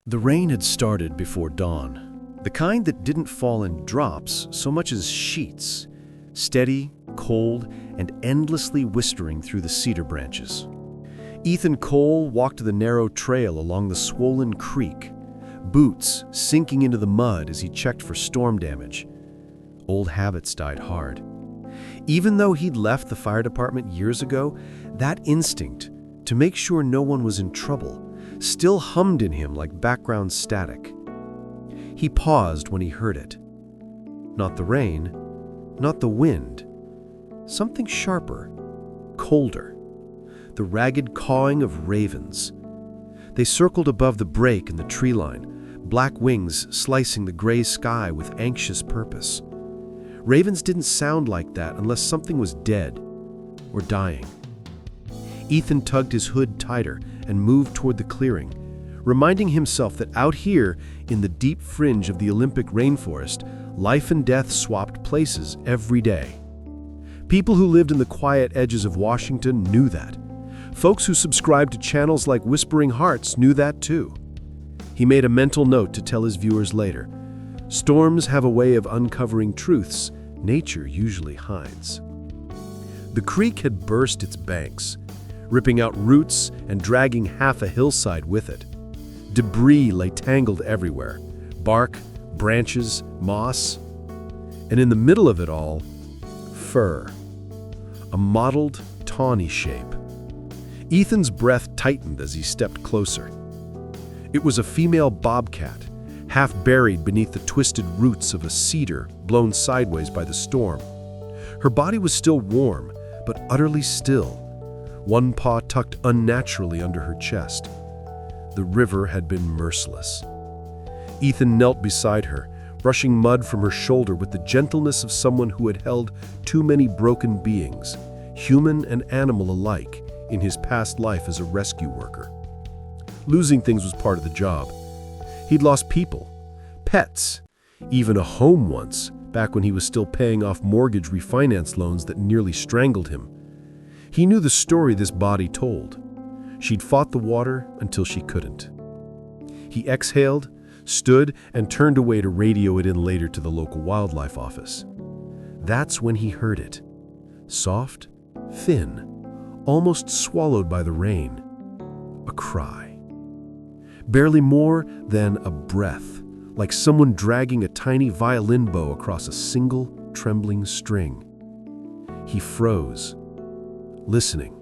The rain had started before dawn, the kind that didn't fall in drops so much as sheets, steady, cold, and endlessly whistling through the cedar branches. Ethan Cole walked the narrow trail along the swollen creek, boots sinking into the mud as he checked for storm damage. Old habits died hard. Even though he'd left the fire department years ago, that instinct to make sure no one was in trouble still hummed in him like background static. He paused when he heard it. Not the rain, not the wind. Something sharper, colder. The ragged cawing of ravens. They circled above the break in the tree line, black wings slicing the gray sky with anxious purpose. Ravens didn't sound like that unless something was dead or dying. Ethan tugged his hood tighter and moved toward the clearing, reminding himself that out here in the deep fringe of the Olympic rainforest, life and death swapped places every day. People who lived in the quiet edges of Washington knew that. Folks who subscribed to channels like Whispering Hearts knew that too. He made a mental note to tell his viewers later. Storms have a way of uncovering truths nature usually hides. The creek had burst its banks, ripping out roots and dragging half a hillside with it. Debris lay tangled everywhere, bark, branches, moss, and in the middle of it all, fur, a mottled, tawny shape. Ethan's breath tightened as he stepped closer. It was a female bobcat, half buried beneath the twisted roots of a cedar blown sideways by the storm. Her body was still warm, but utterly still, one paw tucked unnaturally under her chest. The river had been merciless. Ethan knelt beside her, brushing mud from her shoulder with the gentleness of someone who had held too many broken beings, human and animal alike, in his past life as a rescue worker. Losing things was part of the job. He'd lost people, pets, even a home once, back when he was still paying off mortgage refinance loans that nearly strangled him. He knew the story this body told. She'd fought the water until she couldn't. He exhaled, stood, and turned away to radio it in later to the local wildlife office. That's when he heard it. Soft, thin, almost swallowed by the rain. A cry. Barely more than a breath, like someone dragging a tiny violin bow across a single, trembling string. He froze, listening.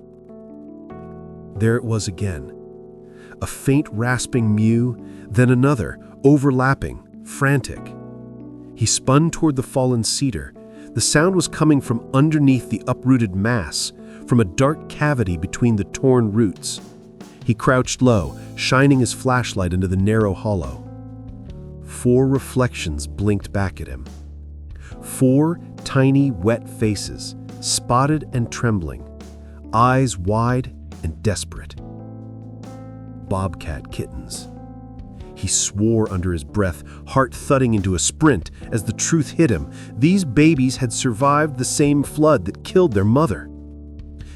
There it was again. A faint rasping mew, then another, overlapping, frantic. He spun toward the fallen cedar. The sound was coming from underneath the uprooted mass, from a dark cavity between the torn roots. He crouched low, shining his flashlight into the narrow hollow. 4 reflections blinked back at him. 4 tiny, wet faces, spotted and trembling, eyes wide and desperate. Bobcat kittens. He swore under his breath, heart thudding into a sprint as the truth hit him. These babies had survived the same flood that killed their mother.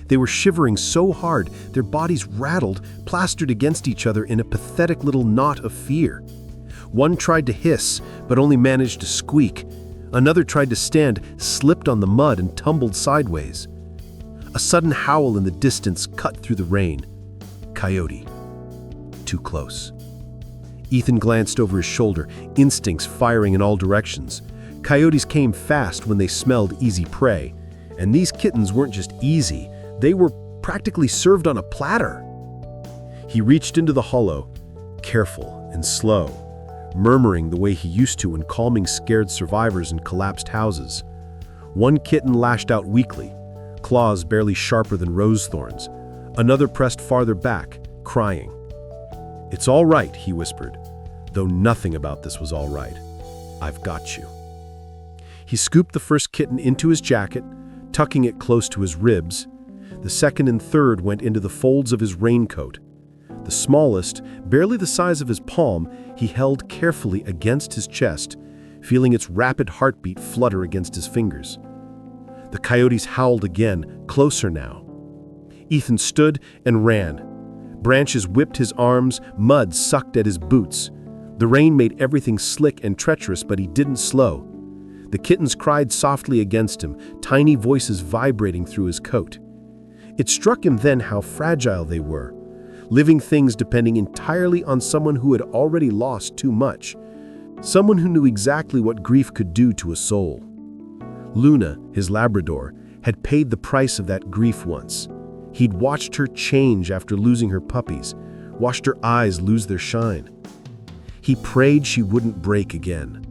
They were shivering so hard, their bodies rattled, plastered against each other in a pathetic little knot of fear. One tried to hiss, but only managed to squeak. Another tried to stand, slipped on the mud and tumbled sideways. A sudden howl in the distance cut through the rain. Coyote. Too close. Ethan glanced over his shoulder, instincts firing in all directions. Coyotes came fast when they smelled easy prey. And these kittens weren't just easy, they were practically served on a platter. He reached into the hollow, careful and slow, murmuring the way he used to when calming scared survivors in collapsed houses. One kitten lashed out weakly, claws barely sharper than rose thorns. Another pressed farther back, crying. "It's all right," he whispered, though nothing about this was all right. "I've got you." He scooped the first kitten into his jacket, tucking it close to his ribs. The second and third went into the folds of his raincoat. The smallest, barely the size of his palm, he held carefully against his chest, feeling its rapid heartbeat flutter against his fingers. The coyotes howled again, closer now. Ethan stood and ran. Branches whipped his arms, mud sucked at his boots. The rain made everything slick and treacherous, but he didn't slow. The kittens cried softly against him, tiny voices vibrating through his coat. It struck him then how fragile they were, living things depending entirely on someone who had already lost too much, someone who knew exactly what grief could do to a soul. Luna, his Labrador, had paid the price of that grief once. He'd watched her change after losing her puppies, watched her eyes lose their shine. He prayed she wouldn't break again.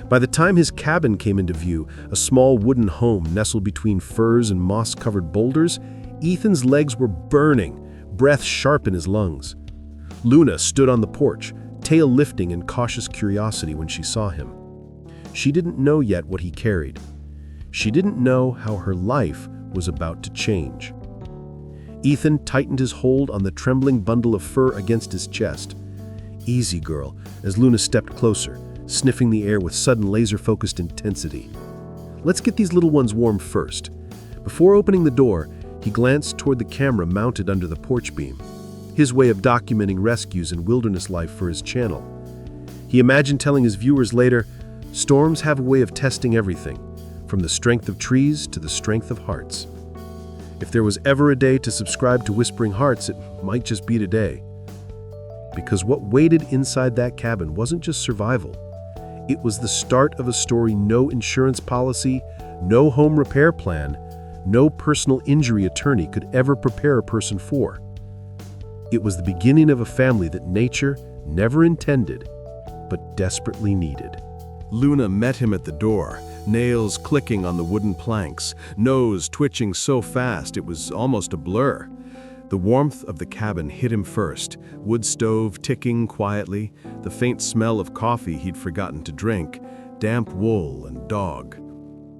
By the time his cabin came into view, a small wooden home nestled between firs and moss-covered boulders, Ethan's legs were burning, breath sharp in his lungs. Luna stood on the porch, tail lifting in cautious curiosity when she saw him. She didn't know yet what he carried. She didn't know how her life was about to change. Ethan tightened his hold on the trembling bundle of fur against his chest. "Easy, girl," as Luna stepped closer, sniffing the air with sudden laser-focused intensity. "Let's get these little ones warm first." Before opening the door, he glanced toward the camera mounted under the porch beam, his way of documenting rescues and wilderness life for his channel. He imagined telling his viewers later, "Storms have a way of testing everything, from the strength of trees to the strength of hearts." If there was ever a day to subscribe to Whispering Hearts, it might just be today. Because what waited inside that cabin wasn't just survival. It was the start of a story no insurance policy, no home repair plan, no personal injury attorney could ever prepare a person for. It was the beginning of a family that nature never intended, but desperately needed. Luna met him at the door, nails clicking on the wooden planks, nose twitching so fast it was almost a blur. The warmth of the cabin hit him first, wood stove ticking quietly, the faint smell of coffee he'd forgotten to drink, damp wool and dog.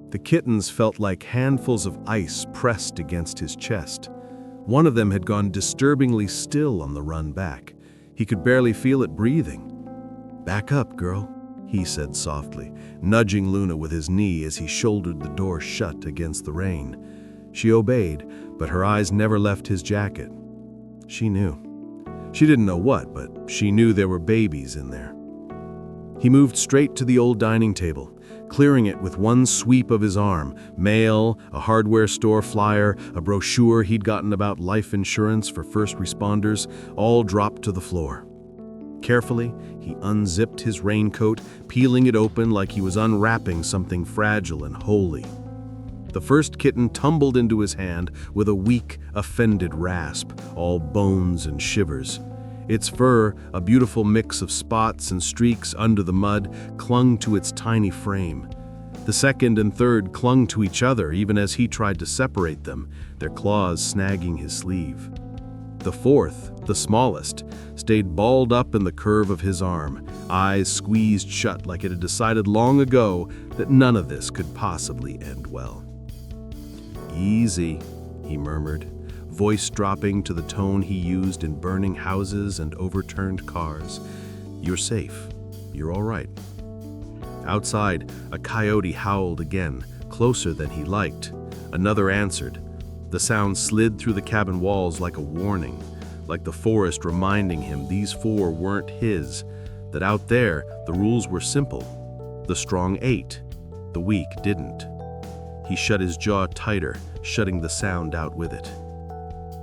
The kittens felt like handfuls of ice pressed against his chest. One of them had gone disturbingly still on the run back. He could barely feel it breathing. "Back up, girl," he said softly, nudging Luna with his knee as he shouldered the door shut against the rain. She obeyed, but her eyes never left his jacket. She knew. She didn't know what, but she knew there were babies in there. He moved straight to the old dining table, clearing it with one sweep of his arm. Mail, a hardware store flyer, a brochure he'd gotten about life insurance for first responders, all dropped to the floor. Carefully, he unzipped his raincoat, peeling it open like he was unwrapping something fragile and holy. The first kitten tumbled into his hand with a weak, offended rasp, all bones and shivers. Its fur, a beautiful mix of spots and streaks under the mud, clung to its tiny frame. The second and third clung to each other even as he tried to separate them, their claws snagging his sleeve. The fourth, the smallest, stayed balled up in the curve of his arm, eyes squeezed shut like it had decided long ago that none of this could possibly end well. "Easy," he murmured, voice dropping to the tone he used in burning houses and overturned cars. "You're safe. You're all right." Outside, a coyote howled again, closer than he liked. Another answered. The sound slid through the cabin walls like a warning, like the forest reminding him these four weren't his, that out there the rules were simple. The strong ate, the weak didn't. He shut his jaw tighter, shutting the sound out with it.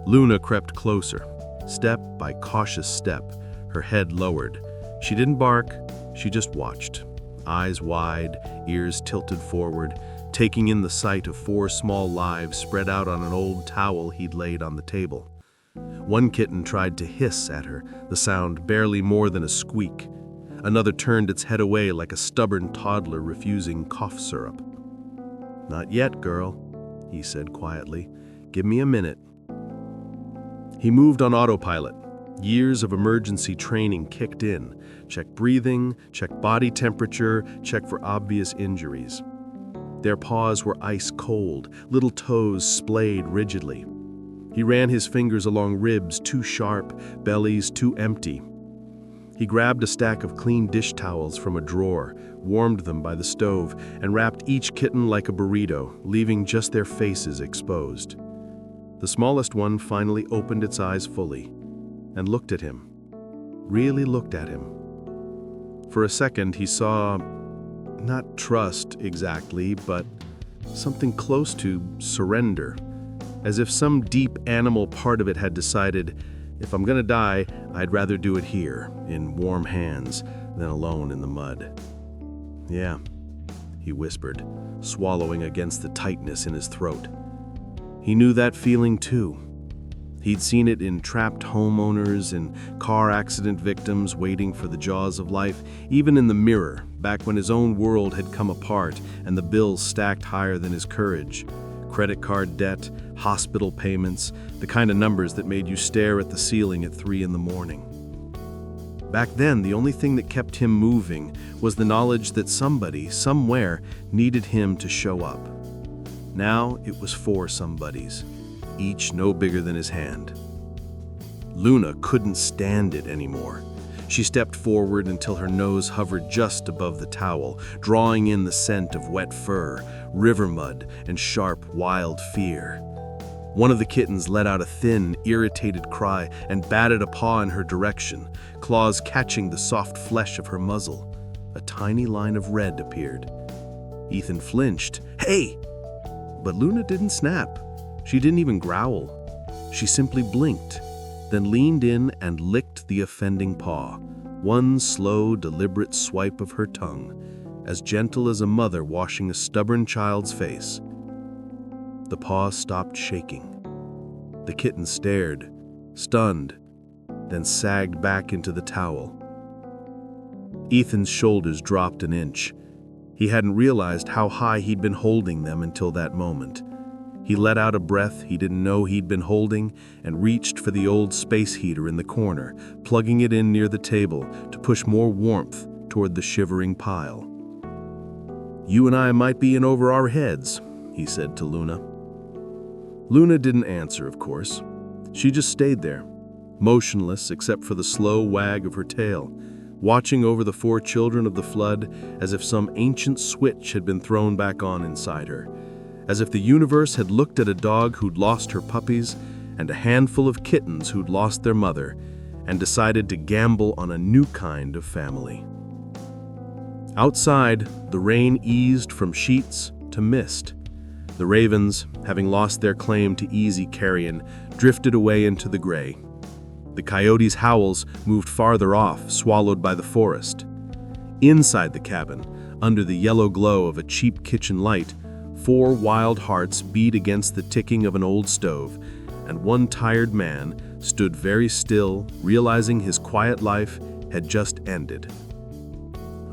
Luna crept closer, step by cautious step, her head lowered. She didn't bark, she just watched, eyes wide, ears tilted forward, taking in the sight of four small lives spread out on an old towel he'd laid on the table. One kitten tried to hiss at her, the sound barely more than a squeak. Another turned its head away like a stubborn toddler refusing cough syrup. "Not yet, girl," he said quietly. "Give me a minute." He moved on autopilot. Years of emergency training kicked in. Check breathing, check body temperature, check for obvious injuries. Their paws were ice cold, little toes splayed rigidly. He ran his fingers along ribs too sharp, bellies too empty. He grabbed a stack of clean dish towels from a drawer, warmed them by the stove, and wrapped each kitten like a burrito, leaving just their faces exposed. The smallest one finally opened its eyes fully and looked at him, really looked at him. For a second, he saw, not trust exactly, but something close to surrender, as if some deep animal part of it had decided, if I'm gonna die, I'd rather do it here, in warm hands, than alone in the mud. Yeah, he whispered, swallowing against the tightness in his throat. He knew that feeling too. He'd seen it in trapped homeowners, in car accident victims waiting for the jaws of life, even in the mirror, back when his own world had come apart and the bills stacked higher than his courage. Credit card debt, hospital payments, the kind of numbers that made you stare at the ceiling at 3 in the morning. Back then, the only thing that kept him moving was the knowledge that somebody, somewhere, needed him to show up. Now it was 4 somebodies, each no bigger than his hand. Luna couldn't stand it anymore. She stepped forward until her nose hovered just above the towel, drawing in the scent of wet fur, river mud, and sharp, wild fear. One of the kittens let out a thin, irritated cry and batted a paw in her direction, claws catching the soft flesh of her muzzle. A tiny line of red appeared. Ethan flinched. "Hey!" But Luna didn't snap. She didn't even growl. She simply blinked, then leaned in and licked the offending paw, one slow, deliberate swipe of her tongue, as gentle as a mother washing a stubborn child's face. The paw stopped shaking. The kitten stared, stunned, then sagged back into the towel. Ethan's shoulders dropped an inch. He hadn't realized how high he'd been holding them until that moment. He let out a breath he didn't know he'd been holding and reached for the old space heater in the corner, plugging it in near the table to push more warmth toward the shivering pile. "You and I might be in over our heads," he said to Luna. Luna didn't answer, of course. She just stayed there, motionless except for the slow wag of her tail, watching over the 4 children of the flood as if some ancient switch had been thrown back on inside her, as if the universe had looked at a dog who'd lost her puppies and a handful of kittens who'd lost their mother and decided to gamble on a new kind of family. Outside, the rain eased from sheets to mist. The ravens, having lost their claim to easy carrion, drifted away into the gray. The coyotes' howls moved farther off, swallowed by the forest. Inside the cabin, under the yellow glow of a cheap kitchen light, 4 wild hearts beat against the ticking of an old stove, and one tired man stood very still, realizing his quiet life had just ended.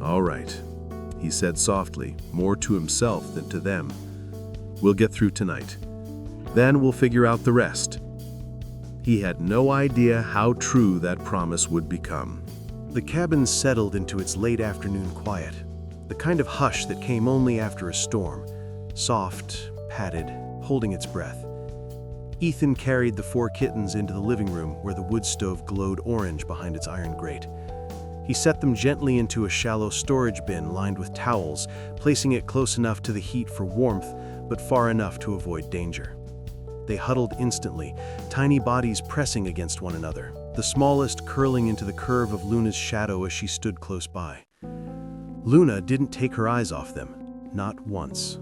"All right," he said softly, more to himself than to them. "We'll get through tonight. Then we'll figure out the rest." He had no idea how true that promise would become. The cabin settled into its late afternoon quiet, the kind of hush that came only after a storm, soft, padded, holding its breath. Ethan carried the 4 kittens into the living room where the wood stove glowed orange behind its iron grate. He set them gently into a shallow storage bin lined with towels, placing it close enough to the heat for warmth, but far enough to avoid danger. They huddled instantly, tiny bodies pressing against one another, the smallest curling into the curve of Luna's shadow as she stood close by. Luna didn't take her eyes off them, not once.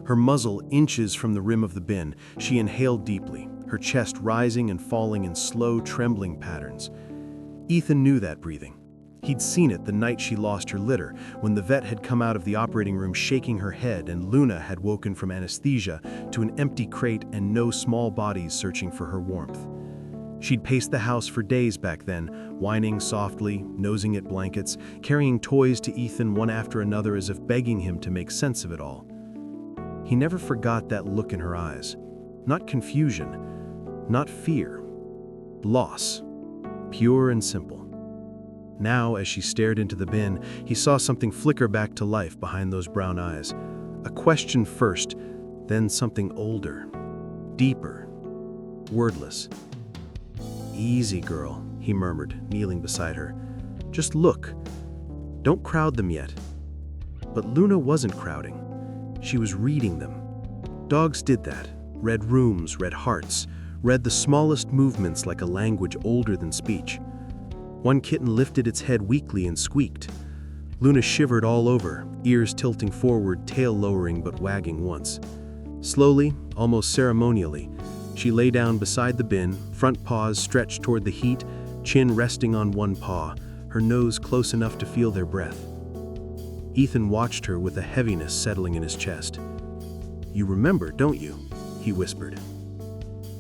Her muzzle inches from the rim of the bin, she inhaled deeply, her chest rising and falling in slow, trembling patterns. Ethan knew that breathing. He'd seen it the night she lost her litter, when the vet had come out of the operating room shaking her head and Luna had woken from anesthesia to an empty crate and no small bodies searching for her warmth. She'd paced the house for days back then, whining softly, nosing at blankets, carrying toys to Ethan one after another as if begging him to make sense of it all. He never forgot that look in her eyes. Not confusion, not fear. Loss. Pure and simple. Now, as she stared into the bin, he saw something flicker back to life behind those brown eyes. A question first, then something older, deeper, wordless. "Easy, girl," he murmured, kneeling beside her. "Just look. Don't crowd them yet." But Luna wasn't crowding. She was reading them. Dogs did that. Read rooms, read hearts, read the smallest movements like a language older than speech. One kitten lifted its head weakly and squeaked. Luna shivered all over, ears tilting forward, tail lowering but wagging once. Slowly, almost ceremonially, she lay down beside the bin, front paws stretched toward the heat, chin resting on one paw, her nose close enough to feel their breath. Ethan watched her with a heaviness settling in his chest. "You remember, don't you?" he whispered.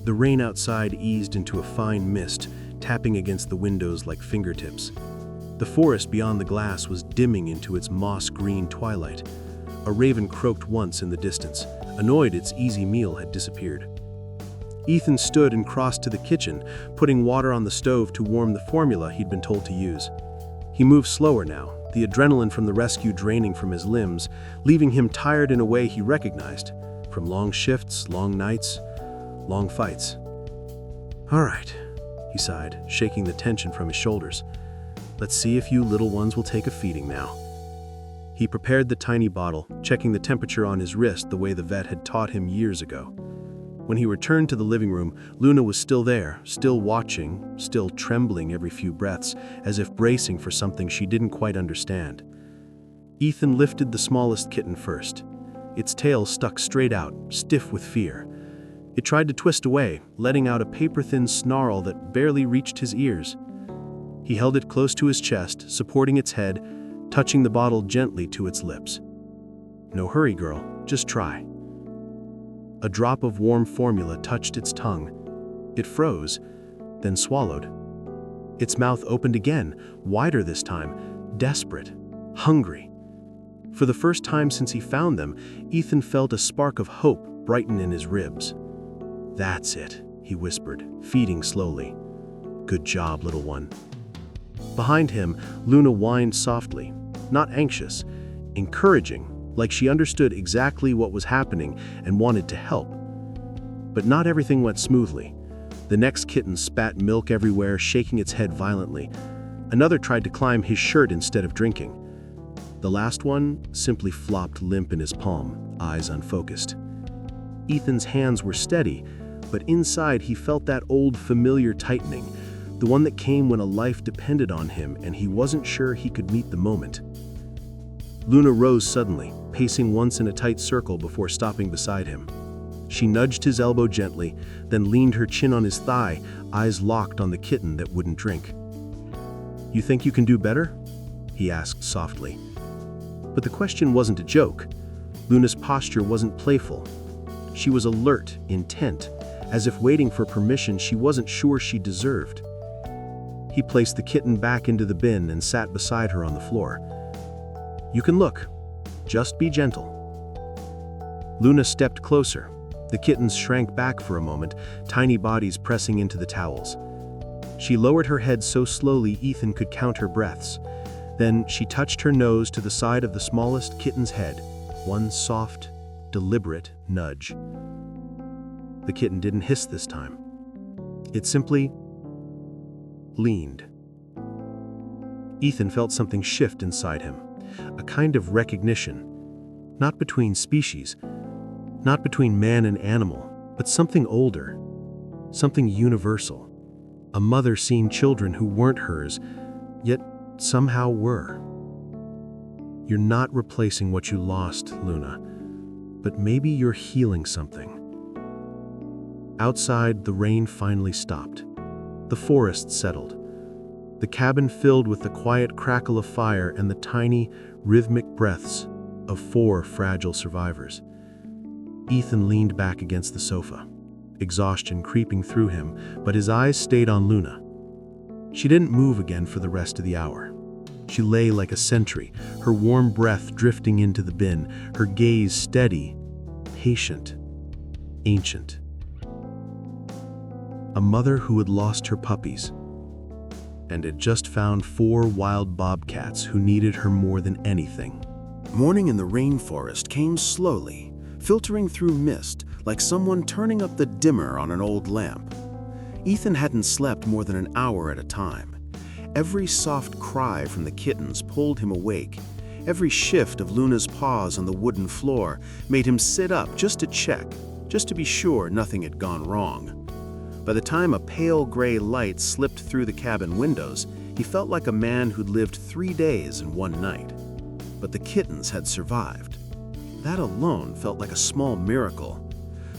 The rain outside eased into a fine mist, tapping against the windows like fingertips. The forest beyond the glass was dimming into its moss-green twilight. A raven croaked once in the distance, annoyed its easy meal had disappeared. Ethan stood and crossed to the kitchen, putting water on the stove to warm the formula he'd been told to use. He moved slower now, the adrenaline from the rescue draining from his limbs, leaving him tired in a way he recognized, from long shifts, long nights, long fights. "All right," he sighed, shaking the tension from his shoulders. "Let's see if you little ones will take a feeding now." He prepared the tiny bottle, checking the temperature on his wrist the way the vet had taught him years ago. When he returned to the living room, Luna was still there, still watching, still trembling every few breaths, as if bracing for something she didn't quite understand. Ethan lifted the smallest kitten first. Its tail stuck straight out, stiff with fear. It tried to twist away, letting out a paper-thin snarl that barely reached his ears. He held it close to his chest, supporting its head, touching the bottle gently to its lips. "No hurry, girl, just try." A drop of warm formula touched its tongue. It froze, then swallowed. Its mouth opened again, wider this time, desperate, hungry. For the first time since he found them, Ethan felt a spark of hope brighten in his ribs. "That's it," he whispered, feeding slowly. "Good job, little one." Behind him, Luna whined softly, not anxious, encouraging, like she understood exactly what was happening and wanted to help. But not everything went smoothly. The next kitten spat milk everywhere, shaking its head violently. Another tried to climb his shirt instead of drinking. The last one simply flopped limp in his palm, eyes unfocused. Ethan's hands were steady, but inside he felt that old familiar tightening, the one that came when a life depended on him and he wasn't sure he could meet the moment. Luna rose suddenly, pacing once in a tight circle before stopping beside him. She nudged his elbow gently, then leaned her chin on his thigh, eyes locked on the kitten that wouldn't drink. "You think you can do better?" he asked softly. But the question wasn't a joke. Luna's posture wasn't playful. She was alert, intent, as if waiting for permission she wasn't sure she deserved. He placed the kitten back into the bin and sat beside her on the floor. "You can look. Just be gentle." Luna stepped closer. The kittens shrank back for a moment, tiny bodies pressing into the towels. She lowered her head so slowly Ethan could count her breaths. Then she touched her nose to the side of the smallest kitten's head, one soft, deliberate nudge. The kitten didn't hiss this time. It simply leaned. Ethan felt something shift inside him, a kind of recognition, not between species, not between man and animal, but something older, something universal. A mother seeing children who weren't hers, yet somehow were. "You're not replacing what you lost, Luna, but maybe you're healing something." Outside, the rain finally stopped. The forest settled. The cabin filled with the quiet crackle of fire and the tiny, rhythmic breaths of 4 fragile survivors. Ethan leaned back against the sofa, exhaustion creeping through him, but his eyes stayed on Luna. She didn't move again for the rest of the hour. She lay like a sentry, her warm breath drifting into the bin, her gaze steady, patient, ancient. A mother who had lost her puppies and had just found 4 wild bobcats who needed her more than anything. Morning in the rainforest came slowly, filtering through mist like someone turning up the dimmer on an old lamp. Ethan hadn't slept more than an hour at a time. Every soft cry from the kittens pulled him awake. Every shift of Luna's paws on the wooden floor made him sit up just to check, just to be sure nothing had gone wrong. By the time a pale gray light slipped through the cabin windows, he felt like a man who'd lived 3 days and 1 night. but the kittens had survived. That alone felt like a small miracle.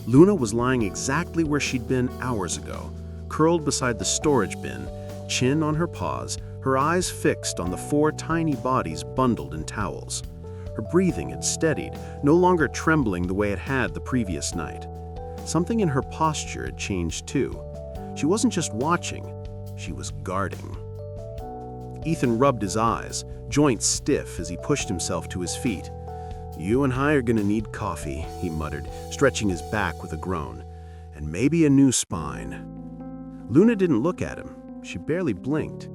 Luna was lying exactly where she'd been hours ago, curled beside the storage bin, chin on her paws, her eyes fixed on the 4 tiny bodies bundled in towels. Her breathing had steadied, no longer trembling the way it had the previous night. Something in her posture had changed too. She wasn't just watching, she was guarding. Ethan rubbed his eyes, joints stiff as he pushed himself to his feet. "You and I are gonna need coffee," he muttered, stretching his back with a groan. "And maybe a new spine." Luna didn't look at him. She barely blinked.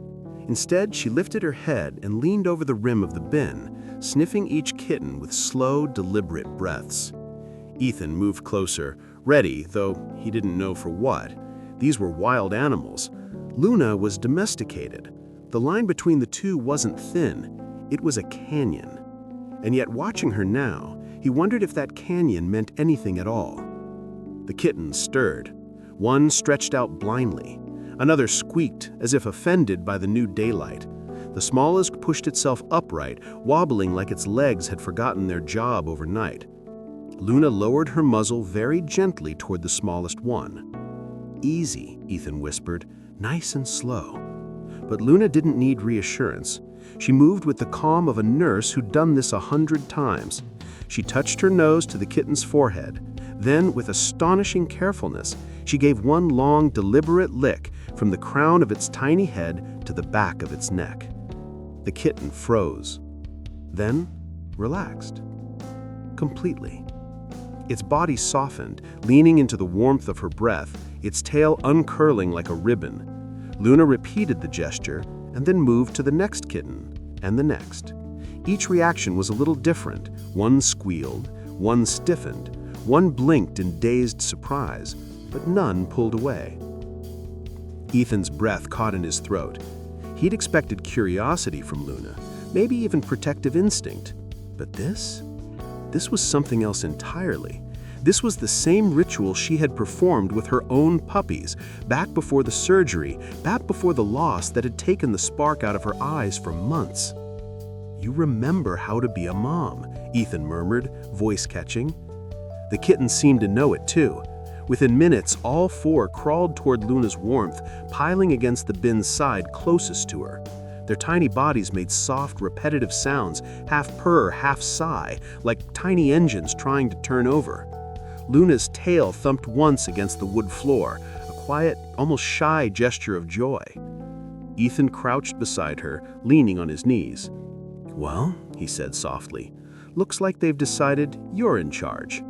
Instead, she lifted her head and leaned over the rim of the bin, sniffing each kitten with slow, deliberate breaths. Ethan moved closer, ready, though he didn't know for what. These were wild animals. Luna was domesticated. The line between the two wasn't thin. It was a canyon. And yet, watching her now, he wondered if that canyon meant anything at all. The kittens stirred. One stretched out blindly. Another squeaked, as if offended by the new daylight. The smallest pushed itself upright, wobbling like its legs had forgotten their job overnight. Luna lowered her muzzle very gently toward the smallest one. "Easy," Ethan whispered, "nice and slow." But Luna didn't need reassurance. She moved with the calm of a nurse who'd done this 100 times. She touched her nose to the kitten's forehead. Then, with astonishing carefulness, she gave one long, deliberate lick from the crown of its tiny head to the back of its neck. The kitten froze, then relaxed. Completely. Its body softened, leaning into the warmth of her breath, its tail uncurling like a ribbon. Luna repeated the gesture and then moved to the next kitten and the next. Each reaction was a little different. One squealed, one stiffened, one blinked in dazed surprise, but none pulled away. Ethan's breath caught in his throat. He'd expected curiosity from Luna, maybe even protective instinct. But this was something else entirely. This was the same ritual she had performed with her own puppies, back before the surgery, back before the loss that had taken the spark out of her eyes for months. "You remember how to be a mom," Ethan murmured, voice catching. The kittens seemed to know it too. Within minutes, all 4 crawled toward Luna's warmth, piling against the bin's side closest to her. Their tiny bodies made soft, repetitive sounds, half purr, half sigh, like tiny engines trying to turn over. Luna's tail thumped once against the wood floor, a quiet, almost shy gesture of joy. Ethan crouched beside her, leaning on his knees. "Well," he said softly, "looks like they've decided you're in charge."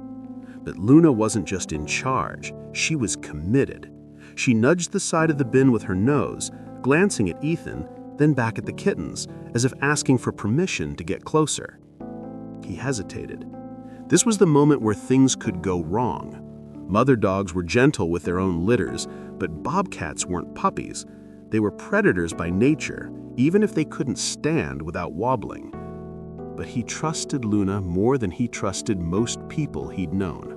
But Luna wasn't just in charge, she was committed. She nudged the side of the bin with her nose, glancing at Ethan, then back at the kittens, as if asking for permission to get closer. He hesitated. This was the moment where things could go wrong. Mother dogs were gentle with their own litters, but bobcats weren't puppies. They were predators by nature, even if they couldn't stand without wobbling. But he trusted Luna more than he trusted most people he'd known.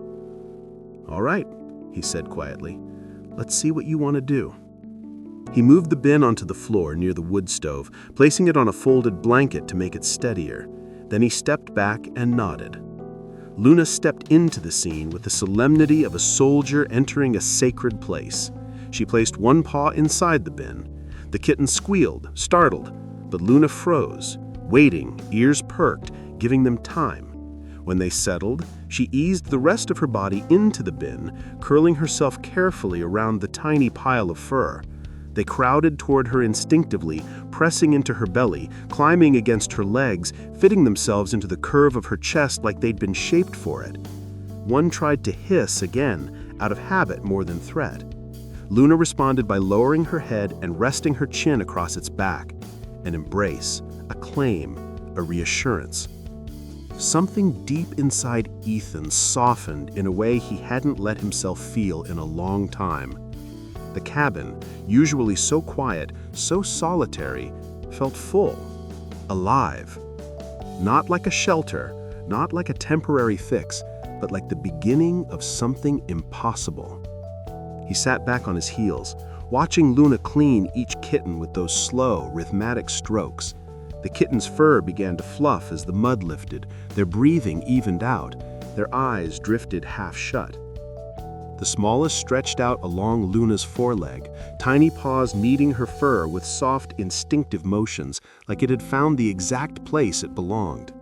"All right," he said quietly, "let's see what you want to do." He moved the bin onto the floor near the wood stove, placing it on a folded blanket to make it steadier. Then he stepped back and nodded. Luna stepped into the scene with the solemnity of a soldier entering a sacred place. She placed one paw inside the bin. The kitten squealed, startled, but Luna froze, waiting, ears perked, giving them time. When they settled, she eased the rest of her body into the bin, curling herself carefully around the tiny pile of fur. They crowded toward her instinctively, pressing into her belly, climbing against her legs, fitting themselves into the curve of her chest like they'd been shaped for it. One tried to hiss again, out of habit more than threat. Luna responded by lowering her head and resting her chin across its back. An embrace, a claim, a reassurance. Something deep inside Ethan softened in a way he hadn't let himself feel in a long time. The cabin, usually so quiet, so solitary, felt full, alive. Not like a shelter, not like a temporary fix, but like the beginning of something impossible. He sat back on his heels, watching Luna clean each kitten with those slow, rhythmic strokes. The kitten's fur began to fluff as the mud lifted, their breathing evened out, their eyes drifted half shut. The smallest stretched out along Luna's foreleg, tiny paws kneading her fur with soft, instinctive motions, like it had found the exact place it belonged.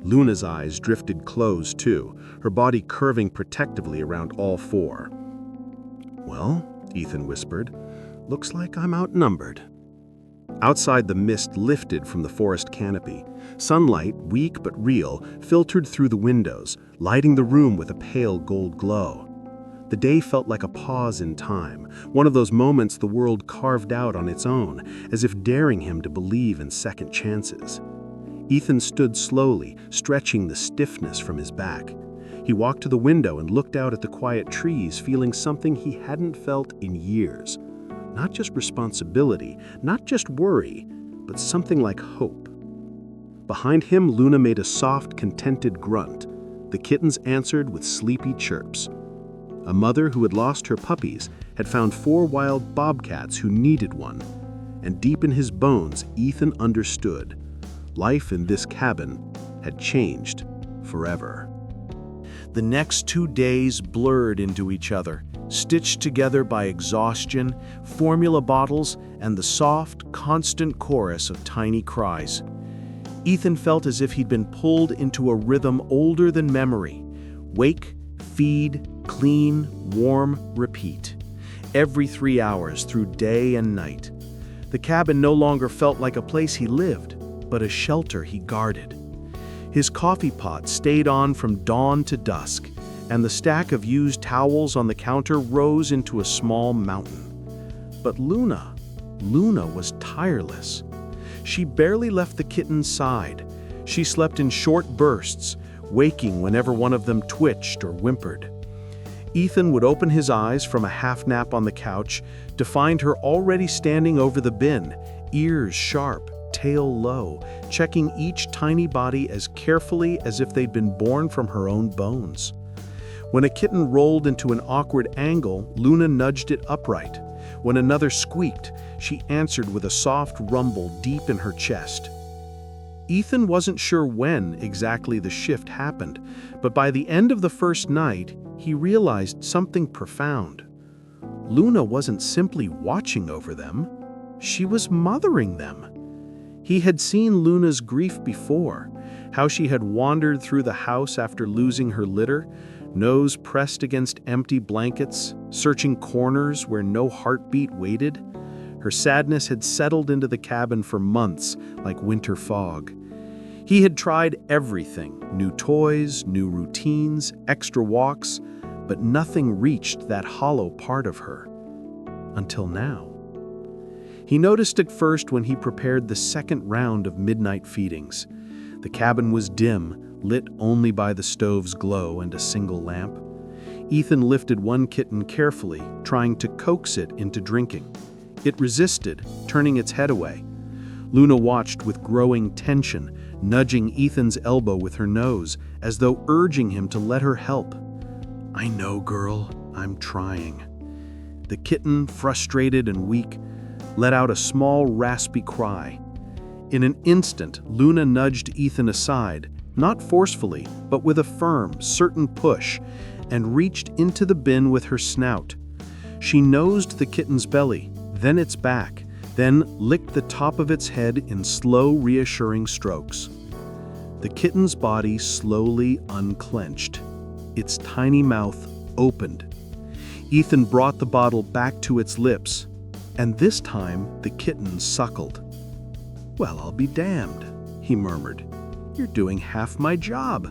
Luna's eyes drifted closed too, her body curving protectively around all four. "Well," Ethan whispered, "looks like I'm outnumbered." Outside, the mist lifted from the forest canopy. Sunlight, weak but real, filtered through the windows, lighting the room with a pale gold glow. The day felt like a pause in time, one of those moments the world carved out on its own, as if daring him to believe in second chances. Ethan stood slowly, stretching the stiffness from his back. He walked to the window and looked out at the quiet trees, feeling something he hadn't felt in years. Not just responsibility, not just worry, but something like hope. Behind him, Luna made a soft, contented grunt. The kittens answered with sleepy chirps. A mother who had lost her puppies had found 4 wild bobcats who needed one. And deep in his bones, Ethan understood. Life in this cabin had changed forever. The next 2 days blurred into each other, stitched together by exhaustion, formula bottles, and the soft, constant chorus of tiny cries. Ethan felt as if he'd been pulled into a rhythm older than memory. Wake, feed, clean, warm, repeat. Every 3 hours through day and night. The cabin no longer felt like a place he lived, but a shelter he guarded. His coffee pot stayed on from dawn to dusk, and the stack of used towels on the counter rose into a small mountain. But Luna was tireless. She barely left the kitten's side. She slept in short bursts, waking whenever one of them twitched or whimpered. Ethan would open his eyes from a half-nap on the couch to find her already standing over the bin, ears sharp, tail low, checking each tiny body as carefully as if they'd been born from her own bones. When a kitten rolled into an awkward angle, Luna nudged it upright. When another squeaked, she answered with a soft rumble deep in her chest. Ethan wasn't sure when exactly the shift happened, but by the end of the first night, he realized something profound. Luna wasn't simply watching over them, she was mothering them. He had seen Luna's grief before, how she had wandered through the house after losing her litter, nose pressed against empty blankets, searching corners where no heartbeat waited. Her sadness had settled into the cabin for months, like winter fog. He had tried everything, new toys, new routines, extra walks, but nothing reached that hollow part of her. Until now. He noticed it first when he prepared the second round of midnight feedings. The cabin was dim, lit only by the stove's glow and a single lamp. Ethan lifted one kitten carefully, trying to coax it into drinking. It resisted, turning its head away. Luna watched with growing tension, nudging Ethan's elbow with her nose, as though urging him to let her help. "I know, girl, I'm trying." The kitten, frustrated and weak, let out a small, raspy cry. In an instant, Luna nudged Ethan aside, not forcefully, but with a firm, certain push, and reached into the bin with her snout. She nosed the kitten's belly, then its back, then licked the top of its head in slow, reassuring strokes. The kitten's body slowly unclenched. Its tiny mouth opened. Ethan brought the bottle back to its lips, and this time the kitten suckled. "Well, I'll be damned," he murmured. "You're doing half my job."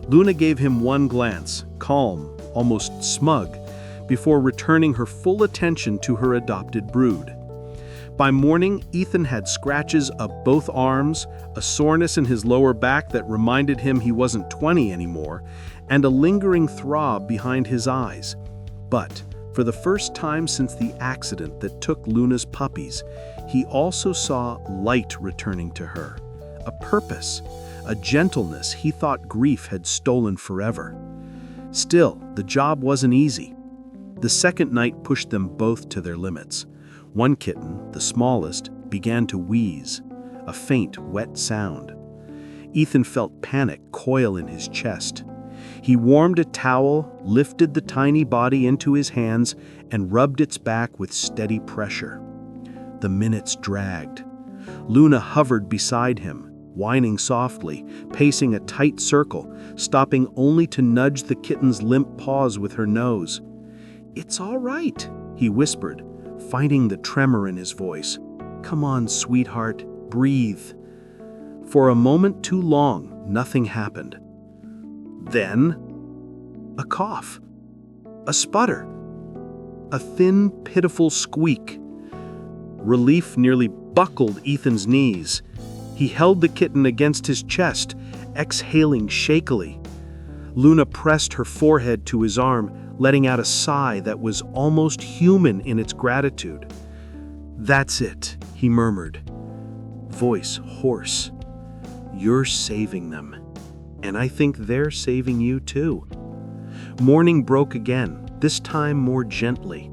Luna gave him one glance, calm, almost smug, before returning her full attention to her adopted brood. By morning, Ethan had scratches up both arms, a soreness in his lower back that reminded him he wasn't 20 anymore, and a lingering throb behind his eyes. But for the first time since the accident that took Luna's puppies, he also saw light returning to her, a purpose, a gentleness he thought grief had stolen forever. Still, the job wasn't easy. The second night pushed them both to their limits. One kitten, the smallest, began to wheeze. a faint, wet sound. Ethan felt panic coil in his chest. He warmed a towel, lifted the tiny body into his hands, and rubbed its back with steady pressure. The minutes dragged. Luna hovered beside him, whining softly, pacing a tight circle, stopping only to nudge the kitten's limp paws with her nose. "It's all right," he whispered, finding the tremor in his voice. "Come on, sweetheart, breathe." For a moment too long, nothing happened. Then, a cough, a sputter, a thin, pitiful squeak. Relief nearly buckled Ethan's knees. He held the kitten against his chest, exhaling shakily. Luna pressed her forehead to his arm, letting out a sigh that was almost human in its gratitude. "That's it," he murmured, voice hoarse. "You're saving them, and I think they're saving you too." Morning broke again, this time more gently.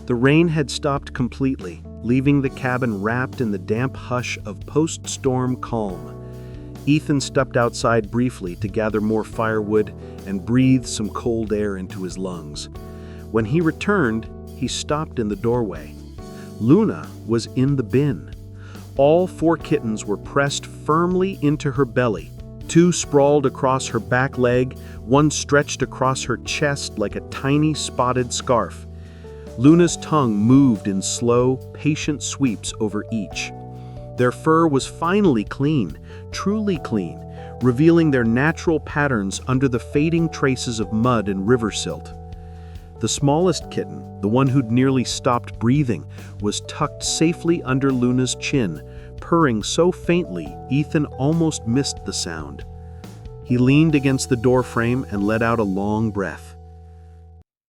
The rain had stopped completely, leaving the cabin wrapped in the damp hush of post-storm calm. Ethan stepped outside briefly to gather more firewood and breathe some cold air into his lungs. When he returned, he stopped in the doorway. Luna was in the bin. All 4 kittens were pressed firmly into her belly, 2 sprawled across her back leg, 1 stretched across her chest like a tiny spotted scarf. Luna's tongue moved in slow, patient sweeps over each. Their fur was finally clean, truly clean, revealing their natural patterns under the fading traces of mud and river silt. The smallest kitten, the one who'd nearly stopped breathing, was tucked safely under Luna's chin, purring so faintly Ethan almost missed the sound. He leaned against the doorframe and let out a long breath.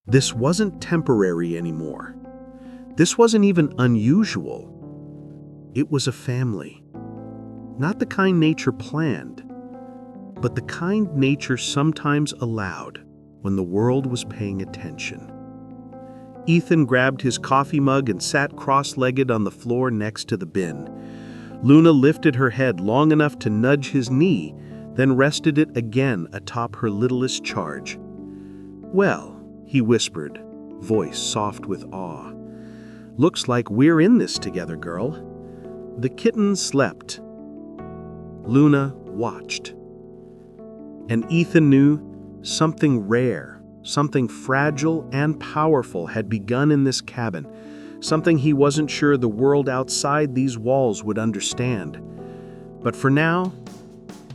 This wasn't temporary anymore. This wasn't even unusual. It was a family. Not the kind nature planned, but the kind nature sometimes allowed when the world was paying attention. Ethan grabbed his coffee mug and sat cross-legged on the floor next to the bin. Luna lifted her head long enough to nudge his knee, then rested it again atop her littlest charge. "Well," he whispered, voice soft with awe, "looks like we're in this together, girl." The kitten slept. Luna watched. And Ethan knew something rare, something fragile and powerful had begun in this cabin, something he wasn't sure the world outside these walls would understand. But for now,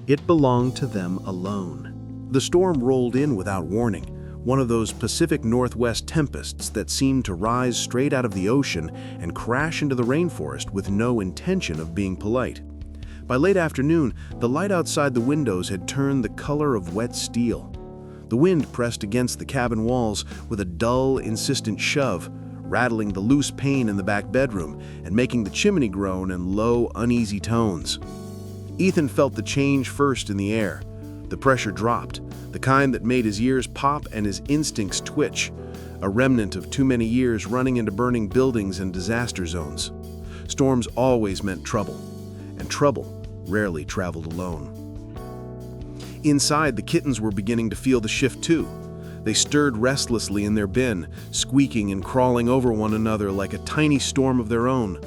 it belonged to them alone. The storm rolled in without warning, one of those Pacific Northwest tempests that seemed to rise straight out of the ocean and crash into the rainforest with no intention of being polite. By late afternoon, the light outside the windows had turned the color of wet steel. The wind pressed against the cabin walls with a dull, insistent shove, rattling the loose pane in the back bedroom and making the chimney groan in low, uneasy tones. Ethan felt the change first in the air. The pressure dropped, the kind that made his ears pop and his instincts twitch, a remnant of too many years running into burning buildings and disaster zones. Storms always meant trouble, and trouble rarely traveled alone. Inside, the kittens were beginning to feel the shift too. They stirred restlessly in their bin, squeaking and crawling over one another like a tiny storm of their own.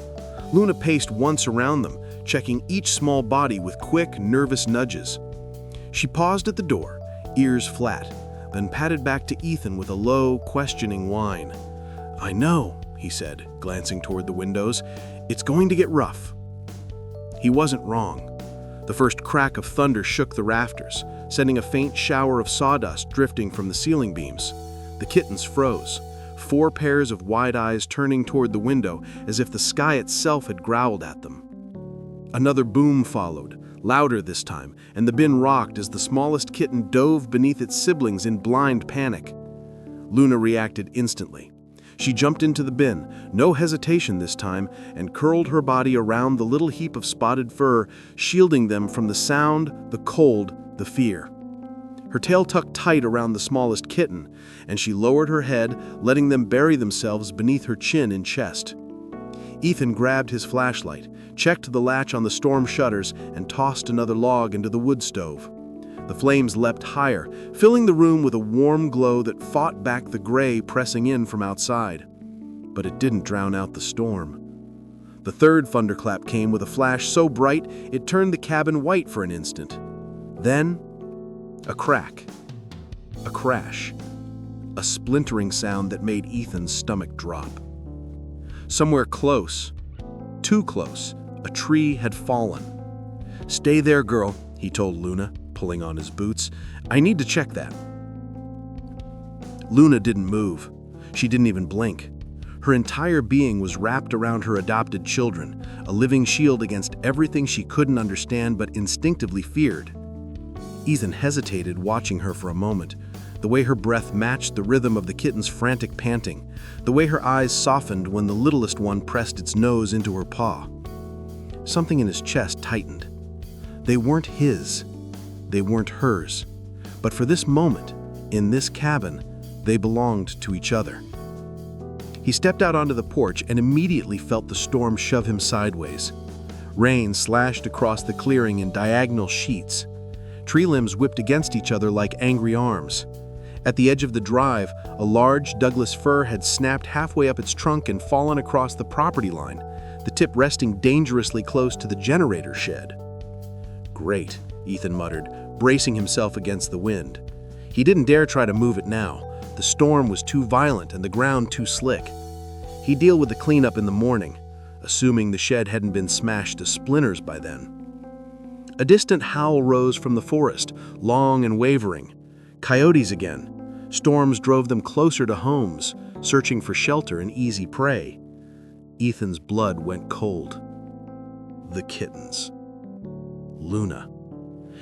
Luna paced once around them, checking each small body with quick, nervous nudges. She paused at the door, ears flat, then patted back to Ethan with a low, questioning whine. "I know," he said, glancing toward the windows. "It's going to get rough." He wasn't wrong. The first crack of thunder shook the rafters, sending a faint shower of sawdust drifting from the ceiling beams. The kittens froze, 4 pairs of wide eyes turning toward the window as if the sky itself had growled at them. Another boom followed, louder this time, and the bin rocked as the smallest kitten dove beneath its siblings in blind panic. Luna reacted instantly. She jumped into the bin, no hesitation this time, and curled her body around the little heap of spotted fur, shielding them from the sound, the cold, the fear. Her tail tucked tight around the smallest kitten, and she lowered her head, letting them bury themselves beneath her chin and chest. Ethan grabbed his flashlight, checked the latch on the storm shutters, and tossed another log into the wood stove. The flames leapt higher, filling the room with a warm glow that fought back the gray pressing in from outside. But it didn't drown out the storm. The third thunderclap came with a flash so bright it turned the cabin white for an instant. Then, a crack. A crash. A splintering sound that made Ethan's stomach drop. Somewhere close, too close, a tree had fallen. "Stay there, girl," he told Luna, pulling on his boots. "I need to check that." Luna didn't move. She didn't even blink. Her entire being was wrapped around her adopted children, a living shield against everything she couldn't understand but instinctively feared. Ethan hesitated, watching her for a moment. The way her breath matched the rhythm of the kitten's frantic panting, the way her eyes softened when the littlest one pressed its nose into her paw. Something in his chest tightened. They weren't his. They weren't hers. But for this moment, in this cabin, they belonged to each other. He stepped out onto the porch and immediately felt the storm shove him sideways. Rain slashed across the clearing in diagonal sheets. Tree limbs whipped against each other like angry arms. At the edge of the drive, a large Douglas fir had snapped halfway up its trunk and fallen across the property line, the tip resting dangerously close to the generator shed. "Great," Ethan muttered, bracing himself against the wind. He didn't dare try to move it now. The storm was too violent and the ground too slick. He'd deal with the cleanup in the morning, assuming the shed hadn't been smashed to splinters by then. A distant howl rose from the forest, long and wavering. Coyotes again. Storms drove them closer to homes, searching for shelter and easy prey. Ethan's blood went cold. The kittens. Luna.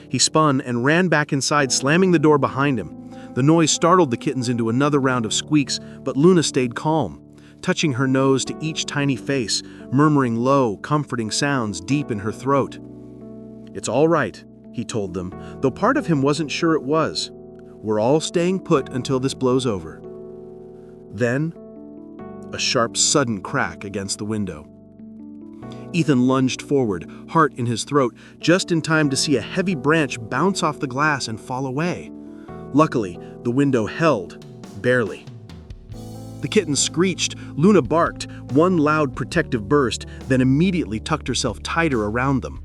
He spun and ran back inside, slamming the door behind him. The noise startled the kittens into another round of squeaks, but Luna stayed calm, touching her nose to each tiny face, murmuring low, comforting sounds deep in her throat. "It's all right," he told them, though part of him wasn't sure it was. "We're all staying put until this blows over." Then, a sharp, sudden crack against the window. Ethan lunged forward, heart in his throat, just in time to see a heavy branch bounce off the glass and fall away. Luckily, the window held, barely. The kittens screeched, Luna barked, one loud protective burst, then immediately tucked herself tighter around them.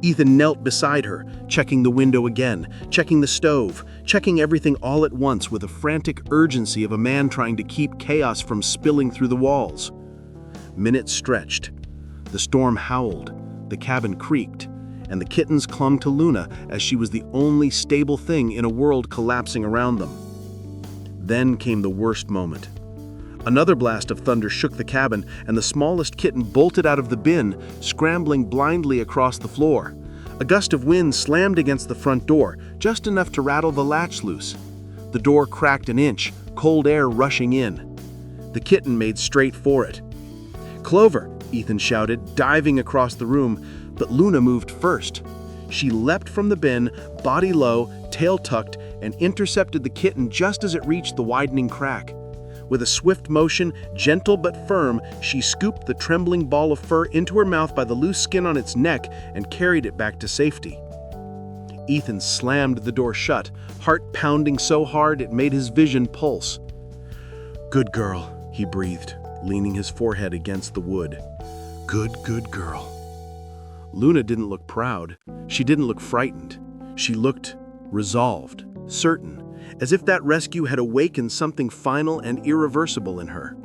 Ethan knelt beside her, checking the window again, checking the stove, checking everything all at once with the frantic urgency of a man trying to keep chaos from spilling through the walls. Minutes stretched. The storm howled, the cabin creaked, and the kittens clung to Luna as she was the only stable thing in a world collapsing around them. Then came the worst moment. Another blast of thunder shook the cabin, and the smallest kitten bolted out of the bin, scrambling blindly across the floor. A gust of wind slammed against the front door, just enough to rattle the latch loose. The door cracked an inch, cold air rushing in. The kitten made straight for it. "Clover!" Ethan shouted, diving across the room, but Luna moved first. She leapt from the bin, body low, tail tucked, and intercepted the kitten just as it reached the widening crack. With a swift motion, gentle but firm, she scooped the trembling ball of fur into her mouth by the loose skin on its neck and carried it back to safety. Ethan slammed the door shut, heart pounding so hard it made his vision pulse. "Good girl," he breathed, leaning his forehead against the wood. Good girl." Luna didn't look proud. She didn't look frightened. She looked resolved, certain, as if that rescue had awakened something final and irreversible in her.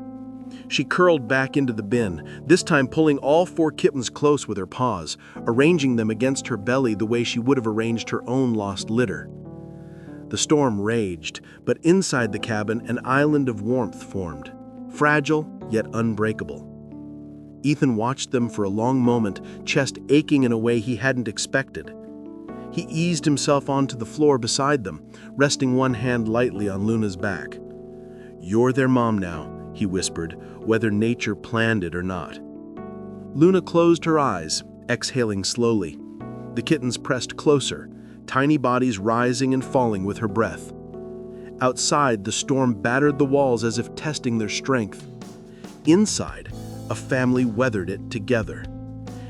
She curled back into the bin, this time pulling all 4 kittens close with her paws, arranging them against her belly the way she would have arranged her own lost litter. The storm raged, but inside the cabin an island of warmth formed, fragile yet unbreakable. Ethan watched them for a long moment, chest aching in a way he hadn't expected. He eased himself onto the floor beside them, resting one hand lightly on Luna's back. "You're their mom now," he whispered, whether nature planned it or not. Luna closed her eyes, exhaling slowly. The kittens pressed closer, tiny bodies rising and falling with her breath. Outside, the storm battered the walls as if testing their strength. Inside, A family weathered it together.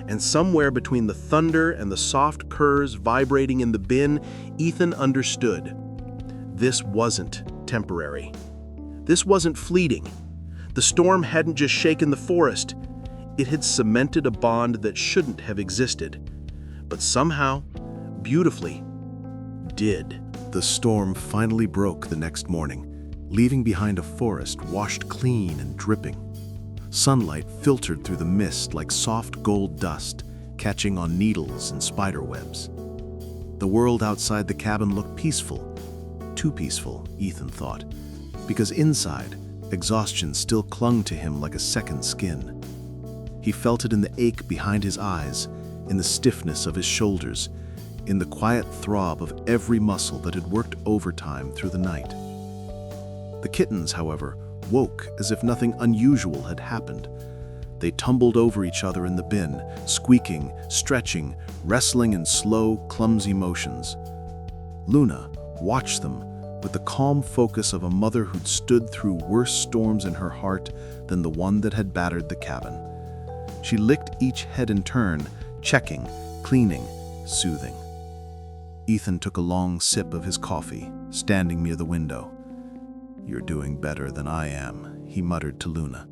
And somewhere between the thunder and the soft curs vibrating in the bin, Ethan understood. This wasn't temporary. This wasn't fleeting. The storm hadn't just shaken the forest. It had cemented a bond that shouldn't have existed, but somehow, beautifully, did. The storm finally broke the next morning, leaving behind a forest washed clean and dripping. Sunlight filtered through the mist like soft gold dust, catching on needles and spider webs. The world outside the cabin looked peaceful. Too peaceful, Ethan thought, because inside, exhaustion still clung to him like a second skin. He felt it in the ache behind his eyes, in the stiffness of his shoulders, in the quiet throb of every muscle that had worked overtime through the night. The kittens, however, woke as if nothing unusual had happened. They tumbled over each other in the bin, squeaking, stretching, wrestling in slow, clumsy motions. Luna watched them with the calm focus of a mother who'd stood through worse storms in her heart than the one that had battered the cabin. She licked each head in turn, checking, cleaning, soothing. Ethan took a long sip of his coffee, standing near the window. "You're doing better than I am," he muttered to Luna.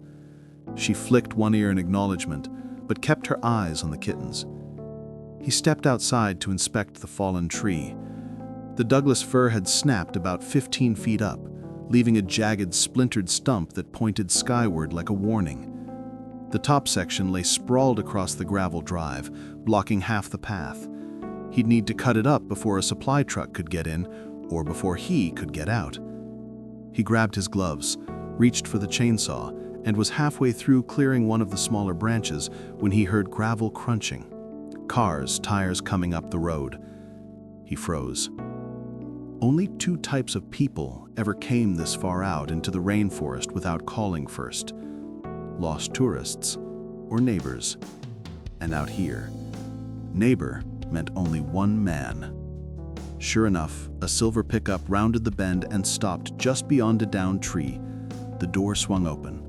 She flicked one ear in acknowledgement, but kept her eyes on the kittens. He stepped outside to inspect the fallen tree. The Douglas fir had snapped about 15 feet up, leaving a jagged, splintered stump that pointed skyward like a warning. The top section lay sprawled across the gravel drive, blocking half the path. He'd need to cut it up before a supply truck could get in, or before he could get out. He grabbed his gloves, reached for the chainsaw, and was halfway through clearing one of the smaller branches when he heard gravel crunching. Cars' tires coming up the road. He froze. Only 2 types of people ever came this far out into the rainforest without calling first: lost tourists or neighbors. And out here, neighbor meant only one man. Sure enough, a silver pickup rounded the bend and stopped just beyond a downed tree. The door swung open.